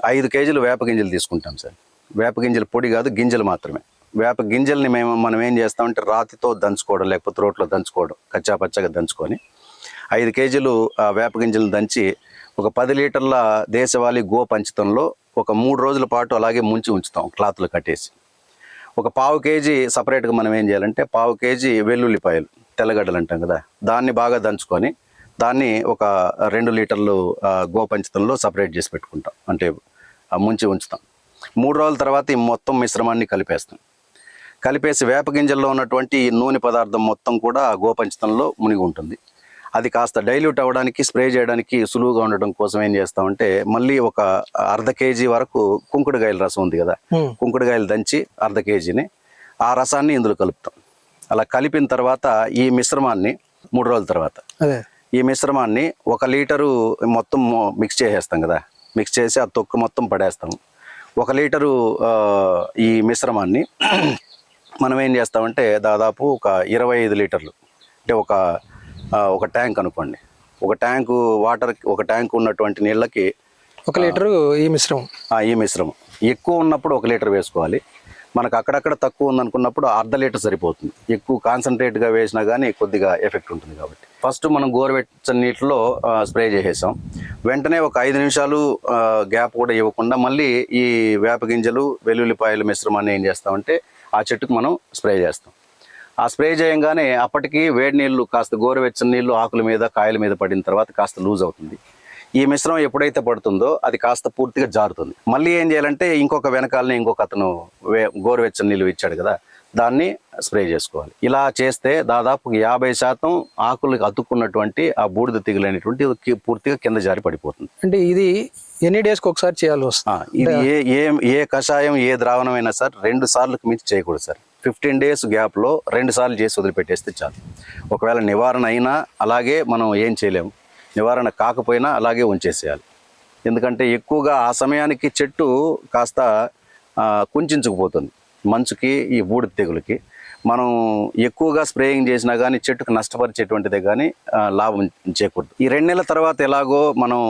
5 కేజీలు వేప గింజలు తీసుకుంటాం సార్. వేప గింజలు పొడి కాదు, గింజలు మాత్రమే. వేప గింజల్ని మనం ఏం చేస్తామంటే రాతితో దంచుకోవడం, లేకపోతే రోట్లో దంచుకోవడం, కచ్చాపచ్చగా దంచుకొని 5 కేజీలు వేప గింజలు దంచి ఒక 10 లీటర్ల దేశవాళీ గో పంచతంలో ఒక 3 రోజుల పాటు అలాగే ముంచి ఉంచుతాం, క్లాత్లు కట్టేసి. ఒక 1/2 కేజీ సపరేట్గా మనం ఏం చేయాలంటే 1/2 కేజీ వెల్లుల్లిపాయలు, తెల్లగడ్డలు అంటాం కదా, దాన్ని బాగా దంచుకొని దాన్ని ఒక 2 లీటర్లు గోపంచతంలో సపరేట్ చేసి పెట్టుకుంటాం, అంటే ముంచి ఉంచుతాం. 3 రోజుల తర్వాత ఈ మొత్తం మిశ్రమాన్ని కలిపేస్తాం. కలిపేసి వేప గింజల్లో ఉన్నటువంటి నూనె పదార్థం మొత్తం కూడా గోపంచతంలో మునిగి ఉంటుంది. అది కాస్త డైల్యూట్ అవ్వడానికి, స్ప్రే చేయడానికి సులువుగా ఉండడం కోసం ఏం చేస్తామంటే మళ్ళీ ఒక 1/2 కేజీ వరకు కుంకుడుకాయల రసం ఉంది కదా, కుంకుడుకాయలు దంచి 1/2 కేజీని ఆ రసాన్ని ఇందులో కలుపుతాం. అలా కలిపిన తర్వాత ఈ మిశ్రమాన్ని 3 రోజుల తర్వాత ఈ మిశ్రమాన్ని 1 లీటరు మొత్తం మిక్స్ చేసేస్తాం కదా, మిక్స్ చేసి ఆ తొక్కు మొత్తం పడేస్తాం. 1 లీటరు ఈ మిశ్రమాన్ని మనం ఏం చేస్తామంటే దాదాపు ఒక 25 లీటర్లు, అంటే ఒక ట్యాంక్ అనుకోండి, ఒక ట్యాంకు వాటర్, ఒక ట్యాంక్ ఉన్నటువంటి నీళ్ళకి 1 లీటరు ఈ మిశ్రమం. ఎక్కువ ఉన్నప్పుడు 1 లీటర్ వేసుకోవాలి. మనకు అక్కడక్కడ తక్కువ ఉందనుకున్నప్పుడు 1/2 లీటర్ సరిపోతుంది. ఎక్కువ కాన్సన్ట్రేట్గా వేసినా కానీ కొద్దిగా ఎఫెక్ట్ ఉంటుంది కాబట్టి ఫస్ట్ మనం గోరువెచ్చని నీటిలో స్ప్రే చేసేసాం. వెంటనే ఒక 5 నిమిషాలు గ్యాప్ కూడా ఇవ్వకుండా మళ్ళీ ఈ వేప గింజలు వెల్లుల్లిపాయల మిశ్రమాన్ని ఏం చేస్తామంటే ఆ చెట్టుకు మనం స్ప్రే చేస్తాం. ఆ స్ప్రే చేయంగానే అప్పటికి వేడి నీళ్ళు కాస్త గోరువెచ్చని నీళ్ళు ఆకుల మీద, కాయల మీద పడిన తర్వాత కాస్త లూజ్ అవుతుంది. ఈ మిశ్రమం ఎప్పుడైతే పడుతుందో అది కాస్త పూర్తిగా జారుతుంది. మళ్ళీ ఏం చేయాలంటే ఇంకొక వెనకాలని ఇంకొక అతను గోరువెచ్చని నీళ్ళు ఇచ్చాడు కదా, దాన్ని స్ప్రే చేసుకోవాలి. ఇలా చేస్తే దాదాపు 50% ఆకులకు అతుక్కున్నటువంటి ఆ బూడిద తెగులనేటువంటి పూర్తిగా కింద జారి పడిపోతుంది. అంటే ఇది ఎన్ని డేస్కి ఒకసారి చేయాలి? ఇది ఏ కషాయం, ఏ ద్రావణం అయినా సార్ 2 సార్లకు మించి చేయకూడదు సార్. 15 డేస్ గ్యాప్లో 2 సార్లు చేసి వదిలిపెట్టేస్తే చాలు. ఒకవేళ నివారణ అయినా అలాగే మనం ఏం చేయలేము, నివారణ కాకపోయినా అలాగే ఉంచేసేయాలి. ఎందుకంటే ఎక్కువగా ఆ సమయానికి చెట్టు కాస్త కుంచుకుపోతుంది మంచుకి, ఈ బూడిద తెగులకి. మనం ఎక్కువగా స్ప్రేయింగ్ చేసినా కానీ చెట్టుకు నష్టపరిచేటువంటిదే కానీ లాభం చేకూడదు. ఈ 2 నెలల తర్వాత ఎలాగో మనం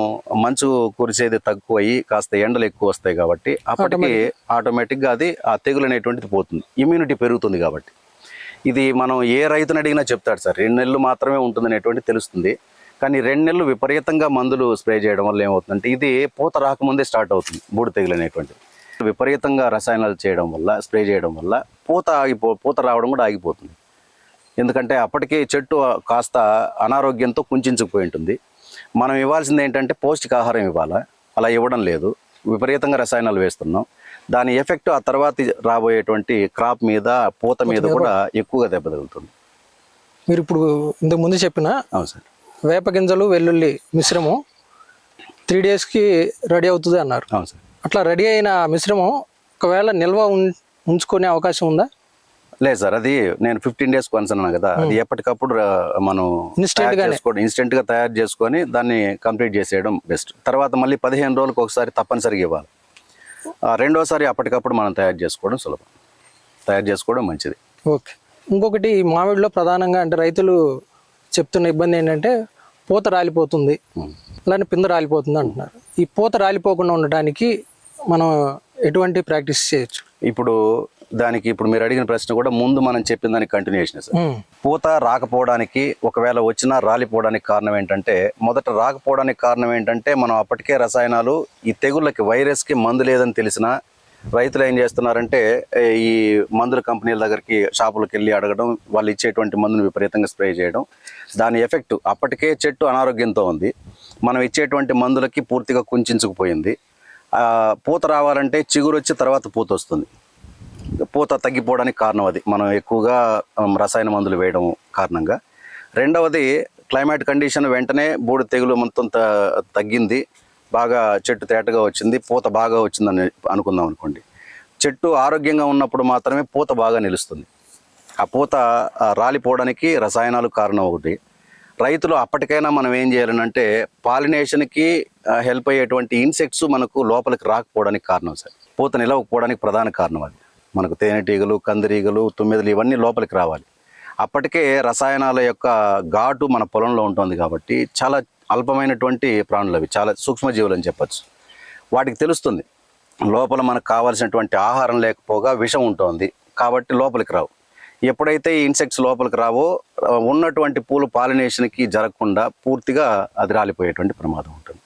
మంచు కురిసేది తక్కువ అయ్యి కాస్త ఎండలు ఎక్కువ వస్తాయి కాబట్టి అప్పటికి ఆటోమేటిక్గా అది ఆ తెగులు అనేటువంటిది పోతుంది, ఇమ్యూనిటీ పెరుగుతుంది. కాబట్టి ఇది మనం ఏ రైతుని అడిగినా చెప్తాడు సార్, 2 నెలలు మాత్రమే ఉంటుంది అనేటువంటిది తెలుస్తుంది. కానీ 2 నెలలు విపరీతంగా మందులు స్ప్రే చేయడం వల్ల ఏమవుతుందంటే ఇది పూత రాకముందే స్టార్ట్ అవుతుంది బూడిద తెగులు అనేటువంటిది. విపరీతంగా రసాయనాలు చేయడం వల్ల, స్ప్రే చేయడం వల్ల పూత రావడం కూడా ఆగిపోతుంది. ఎందుకంటే అప్పటికే చెట్టు కాస్త అనారోగ్యంతో కుంచుకుపోయి ఉంటుంది. మనం ఇవ్వాల్సింది ఏంటంటే పౌష్టికాహారం ఇవ్వాలా, అలా ఇవ్వడం లేదు, విపరీతంగా రసాయనాలు వేస్తున్నాం. దాని ఎఫెక్ట్ ఆ తర్వాత రాబోయేటువంటి క్రాప్ మీద, పూత మీద కూడా ఎక్కువగా దెబ్బతగులుతుంది. మీరు ఇప్పుడు ఇంతకు ముందు చెప్పిన అవును సార్, వేప గింజలు వెల్లుల్లి మిశ్రమం 3 డేస్కి రెడీ అవుతుంది అన్నారు. అవును సార్. అట్లా రెడీ అయిన మిశ్రమం ఒకవేళ నిల్వ ఉంచుకునే అవకాశం ఉందా? లేదు సార్, అది నేను 15 డేస్ కొన్స్ అన్నాను కదా, అది ఎప్పటికప్పుడు మనం ఇన్స్టెంట్గా తయారు చేసుకొని దాన్ని కంప్లీట్ చేసేయడం బెస్ట్. తర్వాత మళ్ళీ 15 రోజులకు ఒకసారి తప్పనిసరిగా ఇవ్వాలి. రెండోసారి అప్పటికప్పుడు మనం తయారు చేసుకోవడం సులభం, తయారు చేసుకోవడం మంచిది. ఓకే. ఇంకొకటి మామిడిలో ప్రధానంగా అంటే రైతులు చెప్తున్న ఇబ్బంది ఏంటంటే పూత రాలిపోతుంది, అలానే పింద రాలిపోతుంది అంటున్నారు. ఈ పూత రాలిపోకుండా ఉండడానికి మనం ఎటువంటి ప్రాక్టీస్ చేయొచ్చు? ఇప్పుడు మీరు అడిగిన ప్రశ్న కూడా ముందు మనం చెప్పిన దానికి కంటిన్యూషన్ సార్. పూత రాకపోవడానికి, ఒకవేళ వచ్చినా రాలిపోవడానికి కారణం ఏంటంటే, మొదట రాకపోవడానికి కారణం ఏంటంటే మనం అప్పటికే రసాయనాలు, ఈ తెగుళ్ళకి, వైరస్కి మందు లేదని తెలిసినా రైతులు ఏం చేస్తున్నారంటే ఈ మందుల కంపెనీల దగ్గరికి, షాపులకు వెళ్ళి అడగడం, వాళ్ళు ఇచ్చేటువంటి మందును విపరీతంగా స్ప్రే చేయడం. దాని ఎఫెక్ట్ అప్పటికే చెట్టు అనారోగ్యంతో ఉంది, మనం ఇచ్చేటువంటి మందులకి పూర్తిగా కుంచుకుపోయింది. పూత రావాలంటే చిగురు వచ్చి తర్వాత పూత వస్తుంది. పూత తగ్గిపోవడానికి కారణం అది మనం ఎక్కువగా రసాయన మందులు వేయడం కారణంగా. రెండవది క్లైమేట్ కండిషన్ వెంటనే బూడిద తెగులు మొత్తం తగ్గింది, బాగా చెట్టు తేటగా వచ్చింది, పూత బాగా వచ్చిందని అనుకుందాం అనుకోండి. చెట్టు ఆరోగ్యంగా ఉన్నప్పుడు మాత్రమే పూత బాగా నిలుస్తుంది. ఆ పూత రాలిపోవడానికి రసాయనాలు కారణం ఒకటి. రైతులు అప్పటికైనా మనం ఏం చేయాలంటే పాలినేషన్కి హెల్ప్ అయ్యేటువంటి ఇన్సెక్ట్స్ మనకు లోపలికి రాకపోవడానికి కారణం సార్. పూత నిలవకపోవడానికి ప్రధాన కారణం అది. మనకు తేనెటీగలు, కందిరీగలు, తుమ్మెదలు ఇవన్నీ లోపలికి రావాలి. అప్పటికే రసాయనాల యొక్క ఘాటు మన పొలంలో ఉంటుంది కాబట్టి చాలా అల్పమైనటువంటి ప్రాణులు అవి, చాలా సూక్ష్మజీవులు అని చెప్పచ్చు. వాటికి తెలుస్తుంది లోపల మనకు కావాల్సినటువంటి ఆహారం లేకపోగా విషం ఉంటుంది కాబట్టి లోపలికి రావు. ఎప్పుడైతే ఈ ఇన్సెక్ట్స్ లోపలికి రావో ఉన్నటువంటి పూలు పాలినేషన్కి జరగకుండా పూర్తిగా అది రాలిపోయేటువంటి ప్రమాదం ఉంటుంది.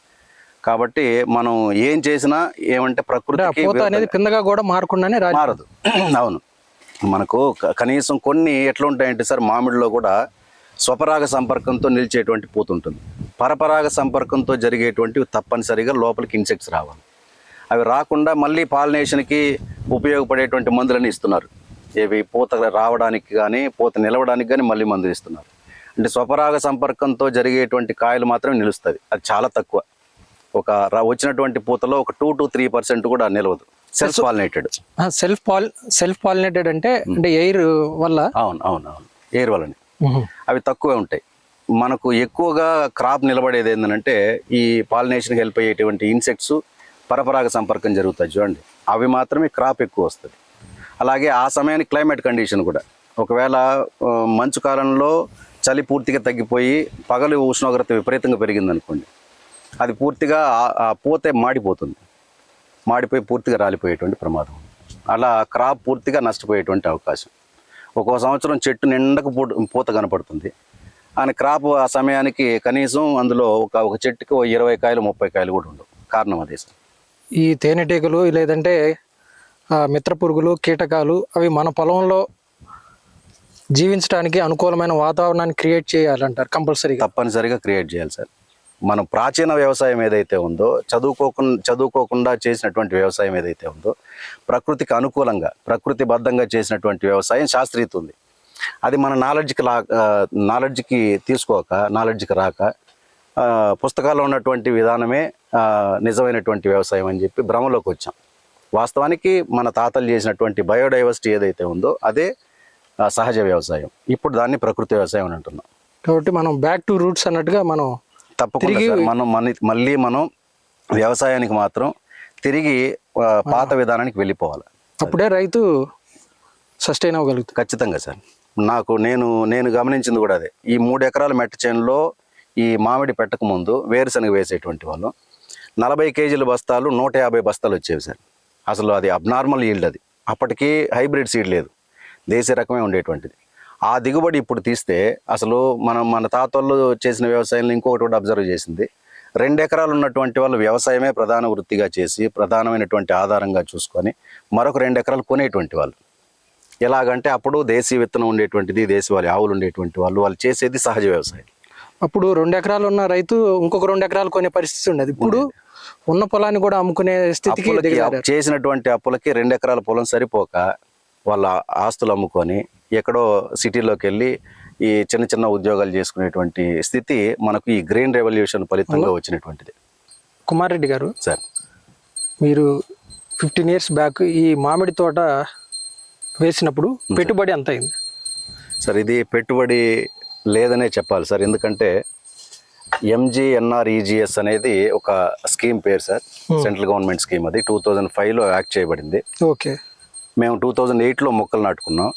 కాబట్టి మనం ఏం చేసినా ఏమంటే ప్రకృతికి అనేది కిందగా కూడా మారకుండానే మారదు. అవును, మనకు కనీసం కొన్ని ఎట్లా ఉంటాయంటే సార్, మామిడిలో కూడా స్వపరాగ సంపర్కంతో నిలిచేటువంటి పూత ఉంటుంది. పరపరాగ సంపర్కంతో జరిగేటువంటివి తప్పనిసరిగా లోపలికి ఇన్సెక్ట్స్ రావాలి. అవి రాకుండా మళ్ళీ పాలినేషన్కి ఉపయోగపడేటువంటి మందులని ఇస్తున్నారు. ఇవి పూత రావడానికి కానీ పూత నిలవడానికి కానీ మళ్ళీ మందులు ఇస్తున్నారు. అంటే స్వపరాగ సంపర్కంతో జరిగేటువంటి కాయలు మాత్రమే నిలుస్తుంది. అది చాలా తక్కువ. వచ్చినటువంటి పూతలో ఒక 2 to 3% కూడా నిలవదు. Self pollinated. సెల్ఫ్ పాలినేటెడ్ అంటే ఎయిర్ వల్ల. అవును అవును అవును, ఎయిర్ వల్లనే అవి తక్కువే ఉంటాయి. మనకు ఎక్కువగా క్రాప్ నిలబడేది ఏంటంటే ఈ పాలినేషన్కి హెల్ప్ అయ్యేటువంటి ఇన్సెక్ట్స్ పరపరాగ సంపర్కం జరుగుతాయి చూడండి, అవి మాత్రమే క్రాప్ ఎక్కువ వస్తుంది. అలాగే ఆ సమయానికి క్లైమేట్ కండిషన్ కూడా, ఒకవేళ మంచు కాలంలో చలి పూర్తిగా తగ్గిపోయి పగలు ఉష్ణోగ్రత విపరీతంగా పెరిగింది అనుకోండి, అది పూర్తిగా పోతే మాడిపోయి పూర్తిగా రాలిపోయేటువంటి ప్రమాదం. అలా క్రాప్ పూర్తిగా నష్టపోయేటువంటి అవకాశం. ఒక్కో సంవత్సరం చెట్టు నిండకు పూత కనపడుతుంది, అని క్రాప్ ఆ సమయానికి కనీసం అందులో ఒక చెట్టుకి 20 కాయలు 30 కాయలు కూడా ఉండవు. కారణం అదే సార్. ఈ తేనెటీగలు లేదంటే మిత్ర పురుగులు, కీటకాలు అవి మన పొలంలో జీవించడానికి అనుకూలమైన వాతావరణాన్ని క్రియేట్ చేయాలంటారు కంపల్సరీగా. తప్పనిసరిగా క్రియేట్ చేయాలి సార్. మనం ప్రాచీన వ్యవసాయం ఏదైతే ఉందో, చదువుకోకుండా చేసినటువంటి వ్యవసాయం ఏదైతే ఉందో, ప్రకృతికి అనుకూలంగా ప్రకృతిబద్ధంగా చేసినటువంటి వ్యవసాయం శాస్త్రీయత ఉంది. అది మన నాలెడ్జ్కి తీసుకోక, నాలెడ్జ్కి రాక పుస్తకాల్లో ఉన్నటువంటి విధానమే నిజమైనటువంటి వ్యవసాయం అని చెప్పి భ్రమలోకి వచ్చాం. వాస్తవానికి మన తాతలు చేసినటువంటి బయోడైవర్సిటీ ఏదైతే ఉందో అదే సహజ వ్యవసాయం. ఇప్పుడు దాన్ని ప్రకృతి వ్యవసాయం అని అంటున్నాం. కాబట్టి మనం బ్యాక్ టు రూట్స్ అన్నట్టుగా మనం తప్పకుండా మళ్ళీ మనం వ్యవసాయానికి మాత్రం తిరిగి పాత విధానానికి వెళ్ళిపోవాలి. అప్పుడే రైతు సస్టైన్ అవ్వగలుగుతుంది. ఖచ్చితంగా సార్. నేను గమనించింది కూడా అదే. ఈ 3 ఎకరాల మెట్ట చేనులో ఈ మామిడి పెట్టక ముందు వేరుశనగ వేసేటువంటి వాళ్ళు 40 కేజీల బస్తాలు 150 బస్తాలు వచ్చేవి సార్. అసలు అది అబ్నార్మల్ ఈల్డ్. అది అప్పటికి హైబ్రిడ్ సీడ్ లేదు, దేశీ రకమే ఉండేటువంటిది. ఆ దిగుబడి ఇప్పుడు తీస్తే అసలు మన తాతోళ్ళు చేసిన వ్యవసాయంలో ఇంకొకటి కూడా అబ్జర్వ్ చేసింది, 2 ఎకరాలు ఉన్నటువంటి వాళ్ళు వ్యవసాయమే ప్రధాన వృత్తిగా చేసి ప్రధానమైనటువంటి ఆధారంగా చూసుకొని మరొక 2 ఎకరాలు కొనేటువంటి వాళ్ళు. ఎలాగంటే అప్పుడు దేశీ విత్తనం ఉండేటువంటిది, దేశవాళీ ఆవులు ఉండేటువంటి వాళ్ళు చేసేది సహజ వ్యవసాయం. అప్పుడు 2 ఎకరాలు ఉన్న రైతు ఇంకొక 2 ఎకరాలు కొనే పరిస్థితి ఉండేది. ఇప్పుడు ఉన్న పొలాన్ని కూడా అమ్ముకునే స్థితికి చేసినటువంటి అప్పులకి 2 ఎకరాల పొలం సరిపోక వాళ్ళ ఆస్తులు అమ్ముకొని ఎక్కడో సిటీలోకి వెళ్ళి ఈ చిన్న చిన్న ఉద్యోగాలు చేసుకునేటువంటి స్థితి మనకు ఈ గ్రీన్ రెవల్యూషన్ ఫలితంగా వచ్చినటువంటిది. కుమార్ రెడ్డి గారు సార్, మీరు 15 years బ్యాక్ ఈ మామిడి తోట వేసినప్పుడు పెట్టుబడి ఎంత అయింది సార్? ఇది పెట్టుబడి లేదనే చెప్పాలి సార్. ఎందుకంటే MGNREGS అనేది ఒక స్కీమ్ పేరు సార్, సెంట్రల్ గవర్నమెంట్ స్కీమ్. అది 2005లో యాక్ట్ చేయబడింది. ఓకే. మేము 2008లో మొక్కలు నాటుకున్నాం.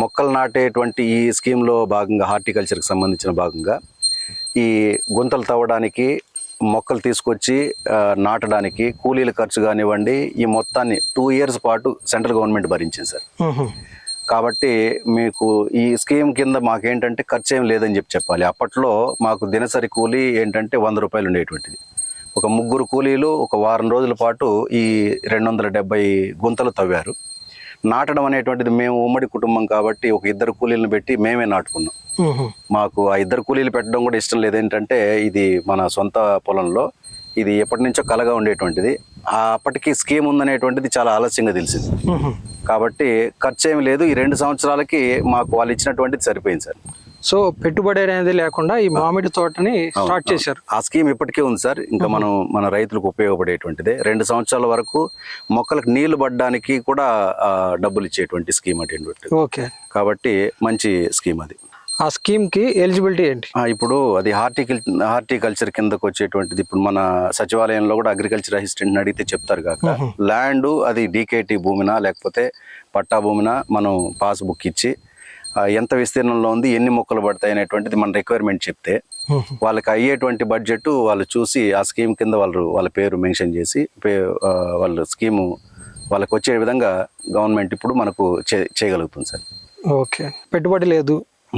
మొక్కలు నాటేటువంటి ఈ స్కీమ్లో భాగంగా హార్టికల్చర్కి సంబంధించిన భాగంగా ఈ గుంతలు తవ్వడానికి, మొక్కలు తీసుకొచ్చి నాటడానికి కూలీల ఖర్చు కానివ్వండి, ఈ మొత్తాన్ని 2 years పాటు సెంట్రల్ గవర్నమెంట్ భరించింది సార్. కాబట్టి మీకు ఈ స్కీమ్ కింద మాకేంటంటే ఖర్చు ఏం లేదని చెప్పాలి. అప్పట్లో మాకు దినసరి కూలీ ఏంటంటే 100 రూపాయలు ఉండేటువంటిది. ఒక 3 కూలీలు ఒక వారం రోజుల పాటు ఈ 270 గుంతలు తవ్వారు. నాటడం అనేటువంటిది మేము ఉమ్మడి కుటుంబం కాబట్టి ఒక 2 కూలీలను పెట్టి మేమే నాటుకున్నాం. మాకు ఆ 2 కూలీలు పెట్టడం కూడా ఇష్టం లేదేంటంటే ఇది మన సొంత పొలంలో ఇది ఎప్పటి నుంచో కలగా ఉండేటువంటిది. అప్పటికి స్కీమ్ ఉందనేటువంటిది చాలా ఆలస్యంగా తెలిసింది. కాబట్టి ఖర్చు ఏమి లేదు. ఈ 2 సంవత్సరాలకి మాకు వాళ్ళు ఇచ్చినటువంటిది సరిపోయింది సార్. సో పెట్టుబడి అనేది లేకుండా ఈ మామిడి తోటని స్టార్ట్ చేశారు. ఆ స్కీమ్ ఇప్పటికే ఉంది సార్. ఇంకా మన రైతులకు ఉపయోగపడేటువంటిదే. 2 సంవత్సరాల వరకు మొక్కలకు నీళ్లు పడడానికి కూడా డబ్బులు ఇచ్చేటువంటి స్కీమ్ అటువంటి. ఓకే, కాబట్టి మంచి స్కీమ్ అది. ఆ స్కీమ్ కి ఎలిజిబిలిటీ ఏంటి? ఇప్పుడు అది హార్టికల్చర్ కిందకు వచ్చేటువంటిది. ఇప్పుడు మన సచివాలయంలో కూడా అగ్రికల్చర్ అసిస్టెంట్ అడిగితే చెప్తారు కాక, ల్యాండ్ అది డీకేటీ భూమినా లేకపోతే పట్టా భూమినా మనం పాస్బుక్ ఇచ్చి ఎంత విస్తీర్ణంలో ఉంది, ఎన్ని మొక్కలు పడతాయి అనేటువంటిది మన రిక్వైర్మెంట్ చెప్తే వాళ్ళకి అయ్యేటువంటి బడ్జెట్ వాళ్ళు చూసి ఆ స్కీమ్ కింద వాళ్ళ పేరు మెన్షన్ చేసి వాళ్ళ స్కీము వాళ్ళకి వచ్చే విధంగా గవర్నమెంట్ ఇప్పుడు మనకు చేయగలుగుతుంది సార్. ఓకే, పెట్టుబడి లేదు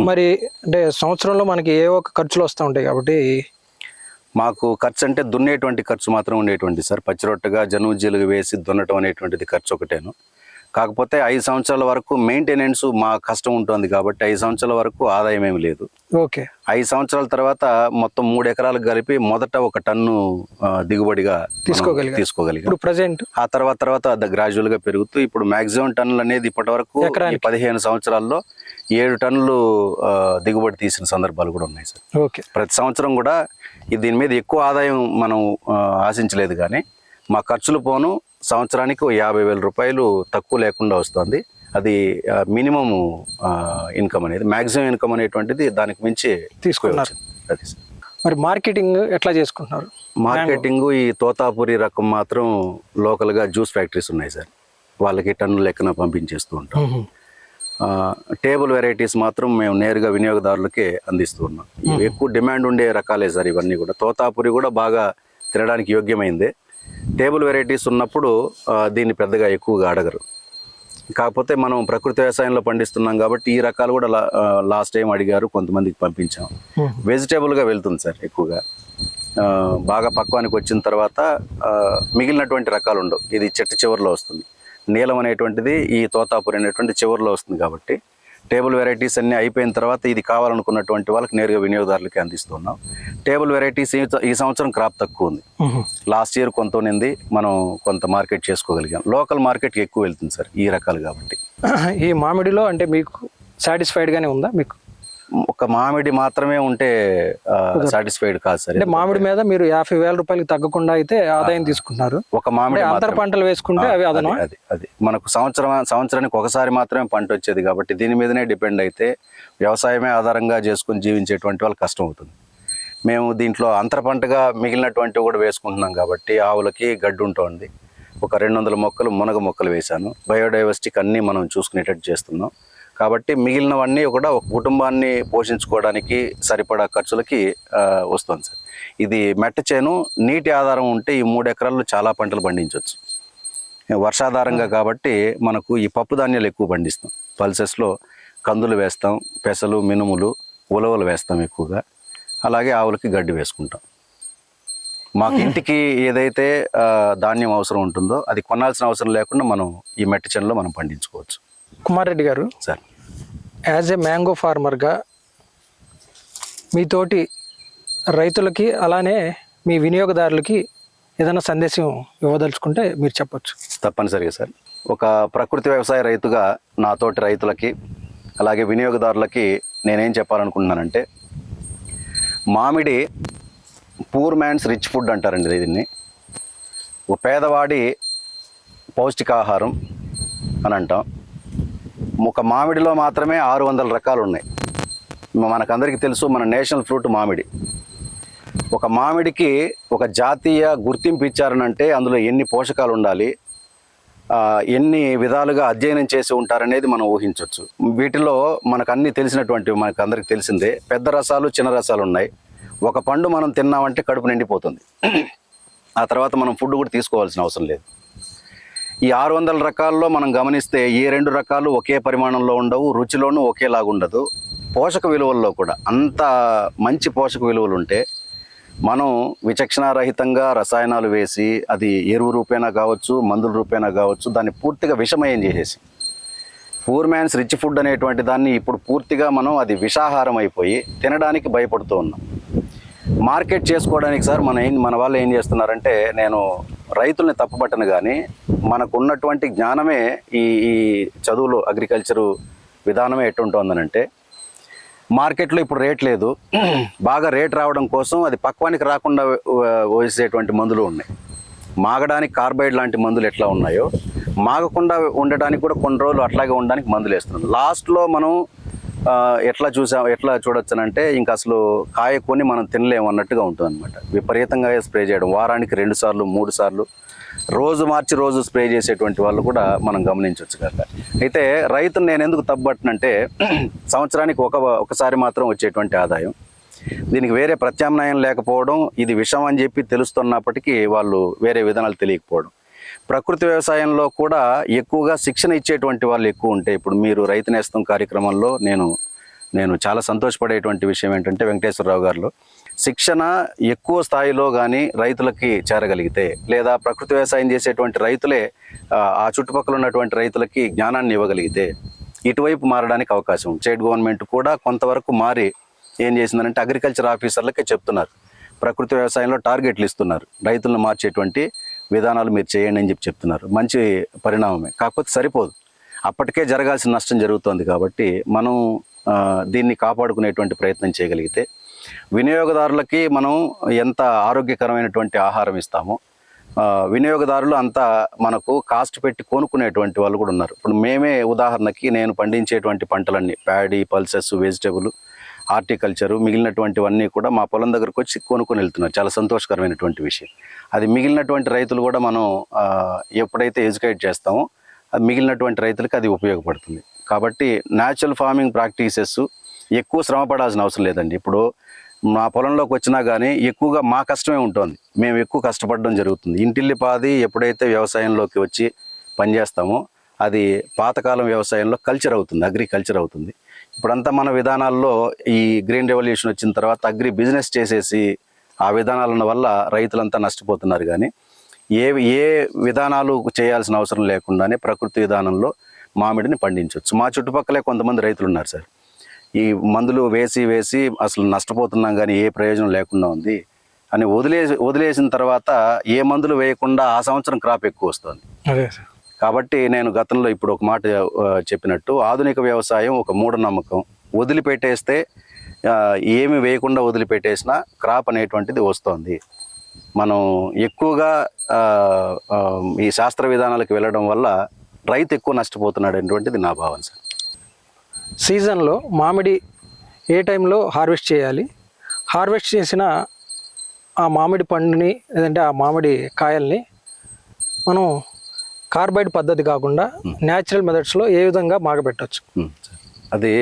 మరి, అంటే సంవత్సరంలో మనకి ఏ ఒక్క ఖర్చులు వస్తూ ఉంటాయి కాబట్టి మాకు ఖర్చు అంటే దున్నేటువంటి ఖర్చు మాత్రం ఉండేటువంటి సార్. పచ్చిరొట్టగా జనుజీలుగా వేసి దున్నటం అనేటువంటిది ఖర్చు ఒకటేను. కాకపోతే 5 సంవత్సరాల వరకు మెయింటెనెన్స్ మా కష్టం ఉంటుంది కాబట్టి 5 సంవత్సరాల వరకు ఆదాయం ఏమి లేదు. ఓకే, 5 సంవత్సరాల తర్వాత మొత్తం 3 ఎకరాలకు కలిపి మొదట 1 టన్ను దిగుబడిగా తీసుకోగలిగాం. ఇప్పుడు ప్రెజెంట్ ఆ తర్వాత గ్రాడ్యువల్ గా పెరుగుతూ ఇప్పుడు మాక్సిమం టన్నులు అనేది ఇప్పటి వరకు 15 సంవత్సరాల్లో 7 టన్నులు దిగుబడి తీసిన సందర్భాలు కూడా ఉన్నాయి సార్. ఓకే, ప్రతి సంవత్సరం కూడా దీని మీద ఎక్కువ ఆదాయం మనం ఆశించలేదు, కానీ మా ఖర్చులు పోను సంవత్సరానికి 50,000 రూపాయలు తక్కువ లేకుండా వస్తుంది. అది మినిమం ఇన్కమ్ అనేది, మాక్సిమం ఇన్కమ్ అనేటువంటిది దానికి మించి తీసుకున్నారు. అది మరి మార్కెటింగ్ ఎట్లా చేసుకుంటున్నారు? మార్కెటింగ్ ఈ తోతాపురి రకం మాత్రం లోకల్గా జ్యూస్ ఫ్యాక్టరీస్ ఉన్నాయి సార్, వాళ్ళకి టన్ను లెక్కన పంపించేస్తూ ఉంటాం. టేబుల్ వెరైటీస్ మాత్రం మేము నేరుగా వినియోగదారులకే అందిస్తూ ఉన్నాం. ఎక్కువ డిమాండ్ ఉండే రకాలే సార్ ఇవన్నీ కూడా. తోతాపురి కూడా బాగా తినడానికి యోగ్యమైందే. టేబుల్ వెరైటీస్ ఉన్నప్పుడు దీన్ని పెద్దగా ఎక్కువగా అడగరు. కాకపోతే మనం ప్రకృతి వ్యవసాయంలో పండిస్తున్నాం కాబట్టి ఈ రకాలు కూడా లాస్ట్ టైం అడిగారు, కొంతమందికి పంపించాం. వెజిటేబుల్గా వెళ్తుంది సార్ ఎక్కువగా. బాగా పక్వానికి వచ్చిన తర్వాత మిగిలినటువంటి రకాలు ఉండవు. ఇది చెట్టు చివరిలో వస్తుంది. నీలం అనేటువంటిది ఈ తోతాపురి అనేటువంటి చివరిలో వస్తుంది కాబట్టి టేబుల్ వెరైటీస్ అన్నీ అయిపోయిన తర్వాత ఇది కావాలనుకున్నటువంటి వాళ్ళకి నేరుగా వినియోగదారులకి అందిస్తున్నాం. టేబుల్ వెరైటీస్ ఈ సంవత్సరం క్రాప్ తక్కువ ఉంది. లాస్ట్ ఇయర్ కొంత ఉన్నింది, మనం కొంత మార్కెట్ చేసుకోగలిగాం. లోకల్ మార్కెట్కి ఎక్కువ వెళ్తుంది సార్ ఈ రకాలు కాబట్టి. ఈ మామిడిలో అంటే మీకు సాటిస్ఫైడ్గానే ఉందా? మీకు ఒక మామిడి మాత్రమే ఉంటే సాటిస్ఫైడ్ కాదు సార్. అంటే మామిడి మీద మీరు 50,000 రూపాయలకి తగ్గకుండా అయితే ఆదాయం తీసుకుంటున్నారు. ఒక మామిడి అంతర పంటలు వేసుకుంటే అవి అది మనకు సంవత్సరానికి ఒకసారి మాత్రమే పంట వచ్చేది కాబట్టి దీని మీదనే డిపెండ్ అయితే వ్యవసాయమే ఆధారంగా చేసుకుని జీవించేటువంటి వాళ్ళు కష్టం అవుతుంది. మేము దీంట్లో అంతర పంటగా మిగిలినటువంటివి కూడా వేసుకుంటున్నాం కాబట్టి ఆవులకి గడ్డి ఉంటుంది. ఒక 200 మొక్కలు మునగ మొక్కలు వేశాను. బయోడైవర్సిటీకి అన్నీ మనం చూసుకునేటట్టు చేస్తున్నాం కాబట్టి మిగిలినవన్నీ కూడా ఒక కుటుంబాన్ని పోషించుకోవడానికి సరిపడా ఖర్చులకి వస్తుంది సార్. ఇది మెట్ట చేను, నీటి ఆధారం ఉంటే ఈ 3 ఎకరాల్లో చాలా పంటలు పండించవచ్చు. వర్షాధారంగా కాబట్టి మనకు ఈ పప్పు ధాన్యాలు ఎక్కువ పండిస్తాం. పల్సెస్లో కందులు వేస్తాం, పెసలు, మినుములు, ఉలవలు వేస్తాం ఎక్కువగా. అలాగే ఆవులకి గడ్డి వేసుకుంటాం. మాకు ఇంటికి ఏదైతే ధాన్యం అవసరం ఉంటుందో అది కొనాల్సిన అవసరం లేకుండా మనం ఈ మెట్ట చేనులో మనం పండించుకోవచ్చు. కుమార్ రెడ్డి గారు సార్, యాజ్ ఏ మ్యాంగో ఫార్మర్గా మీతోటి రైతులకి అలానే మీ వినియోగదారులకి ఏదైనా సందేశం ఇవ్వదలుచుకుంటే మీరు చెప్పొచ్చు. తప్పనిసరిగా సార్. ఒక ప్రకృతి వ్యవసాయ రైతుగా నాతోటి రైతులకి అలాగే వినియోగదారులకి నేనేం చెప్పాలనుకుంటున్నానంటే, మామిడి పూర్ మ్యాన్స్ రిచ్ ఫుడ్ అంటారండి దీన్ని. ఒక పేదవాడి పౌష్టికాహారం అని అంటాం. ఒక మామిడిలో మాత్రమే 600 రకాలు ఉన్నాయి. మనకందరికీ తెలుసు మన నేషనల్ ఫ్రూట్ మామిడి. ఒక మామిడికి ఒక జాతీయ గుర్తింపు ఇచ్చారనంటే అందులో ఎన్ని పోషకాలు ఉండాలి, ఎన్ని విధాలుగా అధ్యయనం చేసి ఉంటారనేది మనం ఊహించవచ్చు. వీటిలో మనకు అన్ని తెలిసినటువంటివి, మనకు అందరికి తెలిసిందే. పెద్ద రసాలు, చిన్న రసాలు ఉన్నాయి. ఒక పండు మనం తిన్నామంటే కడుపు నిండిపోతుంది. ఆ తర్వాత మనం ఫుడ్ కూడా తీసుకోవాల్సిన అవసరం లేదు. ఈ 600 రకాల్లో మనం గమనిస్తే ఏ 2 రకాలు ఒకే పరిమాణంలో ఉండవు, రుచిలోనూ ఒకేలాగా ఉండదు. పోషక విలువల్లో కూడా అంత మంచి పోషక విలువలు ఉంటే మనం విచక్షణారహితంగా రసాయనాలు వేసి అది ఎరువు రూపేణా కావచ్చు, మందుల రూపేణా కావచ్చు, దాన్ని పూర్తిగా విషమయం చేసేసి పూర్ మ్యాన్స్ రిచ్ ఫుడ్ అనేటువంటి దాన్ని ఇప్పుడు పూర్తిగా మనం అది విషాహారం అయిపోయి తినడానికి భయపడుతూ ఉన్నాం. మార్కెట్ చేసుకోవడానికి సార్ మన వాళ్ళు ఏం చేస్తున్నారంటే, నేను రైతుల్ని తప్పుపట్టను కానీ మనకు ఉన్నటువంటి జ్ఞానమే ఈ చదువులో అగ్రికల్చరు విధానమే ఎట్టుంటుందనంటే, మార్కెట్లో ఇప్పుడు రేట్ లేదు. బాగా రేట్ రావడం కోసం అది పక్వానికి రాకుండా వేసేటువంటి మందులు ఉన్నాయి. మాగడానికి కార్బైడ్ లాంటి మందులు ఎట్లా ఉన్నాయో మాగకుండా ఉండడానికి కూడా కొన్ని రోజులు అట్లాగే ఉండడానికి మందులు వేస్తున్నాం. లాస్ట్లో మనం ఎట్లా చూడొచ్చనంటే ఇంకా అసలు కాయ కొని మనం తినలేము అన్నట్టుగా ఉంటుంది అనమాట. విపరీతంగా స్ప్రే చేయడం, వారానికి 2 సార్లు 3 సార్లు రోజు మార్చి రోజు స్ప్రే చేసేటువంటి వాళ్ళు కూడా మనం గమనించవచ్చు కదా. అయితే రైతును నేను ఎందుకు తప్పబట్టినంటే సంవత్సరానికి ఒకసారి మాత్రం వచ్చేటువంటి ఆదాయం, దీనికి వేరే ప్రత్యామ్నాయం లేకపోవడం, ఇది విషం అని చెప్పి తెలుస్తున్నప్పటికీ వాళ్ళు వేరే విధానాలు తెలియకపోవడం. ప్రకృతి వ్యవసాయంలో కూడా ఎక్కువగా శిక్షణ ఇచ్చేటువంటి వాళ్ళు ఎక్కువ ఉంటే, ఇప్పుడు మీరు రైతు నేస్తం కార్యక్రమంలో నేను చాలా సంతోషపడేటువంటి విషయం ఏంటంటే వెంకటేశ్వరరావు గారిలో శిక్షణ ఎక్కువ స్థాయిలో కానీ రైతులకి చేరగలిగితే, లేదా ప్రకృతి వ్యవసాయం చేసేటువంటి రైతులే ఆ చుట్టుపక్కల ఉన్నటువంటి రైతులకి జ్ఞానాన్ని ఇవ్వగలిగితే ఇటువైపు మారడానికి అవకాశం. స్టేట్ గవర్నమెంట్ కూడా కొంతవరకు మారి ఏం చేసిందంటే అగ్రికల్చర్ ఆఫీసర్లకే చెప్తున్నారు, ప్రకృతి వ్యవసాయంలో టార్గెట్లు ఇస్తున్నారు, రైతులను మార్చేటువంటి విధానాలు మీరు చేయండి అని చెప్తున్నారు. మంచి పరిణామమే, కాకపోతే సరిపోదు. అప్పటికే జరగాల్సిన నష్టం జరుగుతోంది కాబట్టి మనం దీన్ని కాపాడుకునేటువంటి ప్రయత్నం చేయగలిగితే, వినియోగదారులకి మనం ఎంత ఆరోగ్యకరమైనటువంటి ఆహారం ఇస్తామో వినియోగదారులు అంతా మనకు కాస్ట్ పెట్టి కొనుక్కునేటువంటి వాళ్ళు కూడా ఉన్నారు. ఇప్పుడు మేమే ఉదాహరణకి నేను పండించేటువంటి పంటలన్నీ ప్యాడీ, పల్సెస్, వెజిటబుల్, హార్టికల్చరు, మిగిలినటువంటివన్నీ కూడా మా పొలం దగ్గరకు వచ్చి కొనుక్కొని వెళ్తున్నారు. చాలా సంతోషకరమైనటువంటి విషయం. అది మిగిలినటువంటి రైతులు కూడా మనం ఎప్పుడైతే ఎడ్యుకేట్ చేస్తామో అది మిగిలినటువంటి రైతులకి అది ఉపయోగపడుతుంది. కాబట్టి న్యాచురల్ ఫార్మింగ్ ప్రాక్టీసెస్ ఎక్కువ శ్రమ పడాల్సిన అవసరం లేదండి. ఇప్పుడు మా పొలంలోకి వచ్చినా కానీ ఎక్కువగా మా కష్టమే ఉంటుంది, మేము ఎక్కువ కష్టపడడం జరుగుతుంది. ఇంటిల్లిపాది ఎప్పుడైతే వ్యవసాయంలోకి వచ్చి పనిచేస్తామో అది పాతకాలం వ్యవసాయంలో కల్చర్ అవుతుంది, అగ్రికల్చర్ అవుతుంది. ఇప్పుడంతా మన విధానాల్లో ఈ గ్రీన్ రెవల్యూషన్ వచ్చిన తర్వాత అగ్రి బిజినెస్ చేసేసి ఆ విధానాల వల్ల రైతులంతా నష్టపోతున్నారు. కానీ ఏ విధానాలు చేయాల్సిన అవసరం లేకుండానే ప్రకృతి విధానంలో మామిడిని పండించవచ్చు. మా చుట్టుపక్కలే కొంతమంది రైతులు ఉన్నారు సార్, ఈ మందులు వేసి అసలు నష్టపోతున్నాం కానీ ఏ ప్రయోజనం లేకుండా ఉంది అని వదిలేసిన తర్వాత ఏ మందులు వేయకుండా ఆ సంవత్సరం క్రాప్ ఎక్కువ వస్తుంది. కాబట్టి నేను గతంలో ఇప్పుడు ఒక మాట చెప్పినట్టు ఆధునిక వ్యవసాయం ఒక మూఢనమ్మకం. వదిలిపెట్టేస్తే ఏమి వేయకుండా వదిలిపెట్టేసినా క్రాప్ అనేటువంటిది వస్తుంది. మనం ఎక్కువగా ఈ శాస్త్ర విధానాలకు వెళ్ళడం వల్ల రైతు ఎక్కువ నష్టపోతున్నాడు అనేటువంటిది నా భావన సార్. సీజన్లో మామిడి ఏ టైంలో హార్వెస్ట్ చేయాలి, హార్వెస్ట్ చేసిన ఆ మామిడి పండుని లేదంటే ఆ మామిడి కాయల్ని మనం కార్బైడ్ పద్ధతి కాకుండా న్యాచురల్ మెథడ్స్లో ఏ విధంగా మాగబెట్టవచ్చు? అది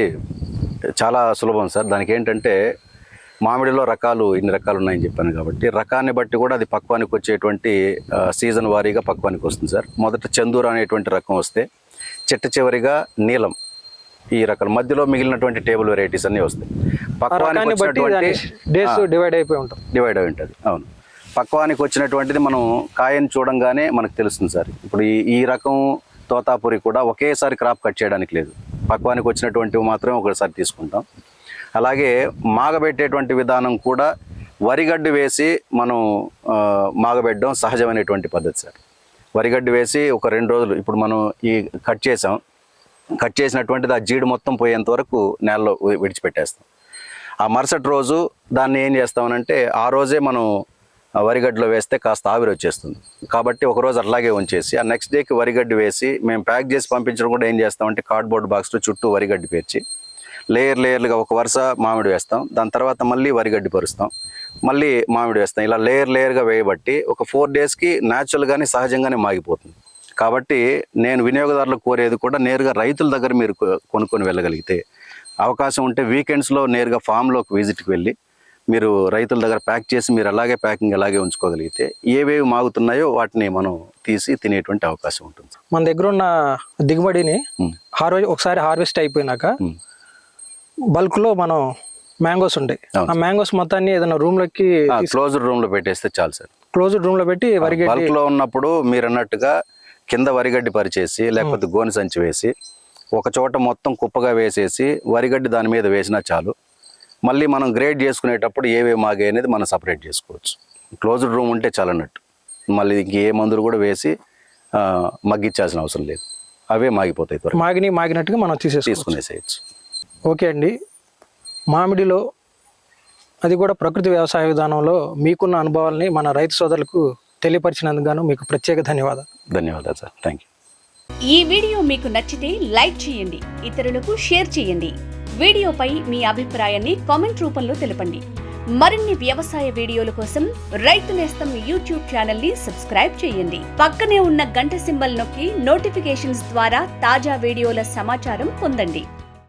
చాలా సులభం సార్. దానికి ఏంటంటే మామిడిలో ఇన్ని రకాలు ఉన్నాయని చెప్పాను కాబట్టి రకాన్ని బట్టి కూడా అది పక్వానికి వచ్చేటువంటి సీజన్ వారీగా పక్వానికి వస్తుంది సార్. మొదట చందూర అనేటువంటి రకం వస్తే చిట్ట చివరిగా నీలం, ఈ రకాల మధ్యలో మిగిలినటువంటి టేబుల్ వెరైటీస్ అన్నీ వస్తాయి. పక్వానికి డివైడ్ అయి ఉంటుంది. అవును, పక్వానికి వచ్చినటువంటిది మనం కాయని చూడంగానే మనకు తెలుస్తుంది సార్. ఇప్పుడు ఈ రకం తోతాపురి కూడా ఒకేసారి క్రాప్ కట్ చేయడానికి లేదు, పక్వానికి వచ్చినటువంటివి మాత్రమే ఒకసారి తీసుకుంటాం. అలాగే మాగబెట్టేటువంటి విధానం కూడా వరిగడ్డి వేసి మనం మాగబెట్టడం సహజమైనటువంటి పద్ధతి సార్. వరిగడ్డి వేసి ఒక 2 రోజులు, ఇప్పుడు మనం ఈ కట్ చేసినటువంటిది ఆ జీడి మొత్తం పోయేంత వరకు నేలలో విడిచిపెట్టేస్తాం. ఆ మరుసటి రోజు దాన్ని ఏం చేస్తామనంటే ఆ రోజే మనం వరిగడ్డలో వేస్తే కాస్త ఆవిరి వచ్చేస్తుంది. కాబట్టి ఒకరోజు అట్లాగే ఉంచేసి ఆ నెక్స్ట్ డేకి వరిగడ్డి వేసి మేము ప్యాక్ చేసి పంపించడం కూడా ఏం చేస్తామంటే కార్డ్బోర్డ్ బాక్స్లో చుట్టూ వరిగడ్డి పేర్చి లేయర్లుగా ఒక వరుస మామిడి వేస్తాం, దాని తర్వాత మళ్ళీ వరిగడ్డి పరుస్తాం, మళ్ళీ మామిడి వేస్తాం. ఇలా లేయర్గా వేయబట్టి ఒక 4 డేస్కి న్యాచురల్గానే సహజంగానే మాగిపోతుంది. కాబట్టి నేను వినియోగదారులకు కోరేది కూడా నేరుగా రైతుల దగ్గర మీరు కొనుక్కొని వెళ్ళగలిగితే, అవకాశం ఉంటే వీకెండ్స్లో నేరుగా ఫామ్లోకి విజిట్కి వెళ్ళి మీరు రైతుల దగ్గర ప్యాక్ చేసి మీరు అలాగే ప్యాకింగ్ అలాగే ఉంచుకోగలిగితే ఏవేవి మాగుతున్నాయో వాటిని మనం తీసి తినేటువంటి అవకాశం ఉంటుంది. మన దగ్గర ఉన్న దిగుబడిని ఒకసారి హార్వెస్ట్ అయిపోయినాక బల్క్లో మనం మ్యాంగోస్ ఉంటాయి, ఆ మ్యాంగోస్ మొత్తాన్ని ఏదైనా రూమ్లోకి క్లోజ్డ్ రూమ్లో పెట్టేస్తే చాలు సార్. క్లోజ్డ్ రూమ్లో పెట్టి వరిగడ్డి బల్క్లో ఉన్నప్పుడు మీరు అన్నట్టుగా కింద వరిగడ్డి పరిచేసి లేకపోతే గోనె సంచి వేసి ఒక చోట మొత్తం కుప్పగా వేసేసి వరిగడ్డి దాని మీద వేసినా చాలు. మళ్ళీ మనం గ్రేడ్ చేసుకునేటప్పుడు ఏవే మాగే అనేది మనం సపరేట్ చేసుకోవచ్చు. క్లోజ్డ్ రూమ్ ఉంటే చాలన్నట్టు, మళ్ళీ ఇంకే మందులు కూడా వేసి మగ్గించాల్సిన అవసరం లేదు, అవే మాగిపోతాయి. మాగినట్టుగా మనం తీసుకునేసేయచ్చు. ఓకే అండి, మామిడిలో, అది కూడా ప్రకృతి వ్యవసాయ విధానంలో మీకున్న అనుభవాల్ని మన రైతు సోదరులకు తెలియపరిచినందుకు గాను మీకు ప్రత్యేక ధన్యవాదాలు. ధన్యవాదాలు సార్. Thank you. ఈ వీడియో మీకు నచ్చితే లైక్ చేయండి, ఇతరులకు షేర్ చేయండి. వీడియోపై మీ అభిప్రాయాన్ని కామెంట్ రూపంలో తెలపండి. మరిన్ని వ్యవసాయ వీడియోల కోసం రైతు నేస్తం యూట్యూబ్ ఛానల్ ని సబ్స్క్రైబ్ చేయండి. పక్కనే ఉన్న గంట సింబల్ నొక్కి నోటిఫికేషన్స్ ద్వారా తాజా వీడియోల సమాచారం పొందండి.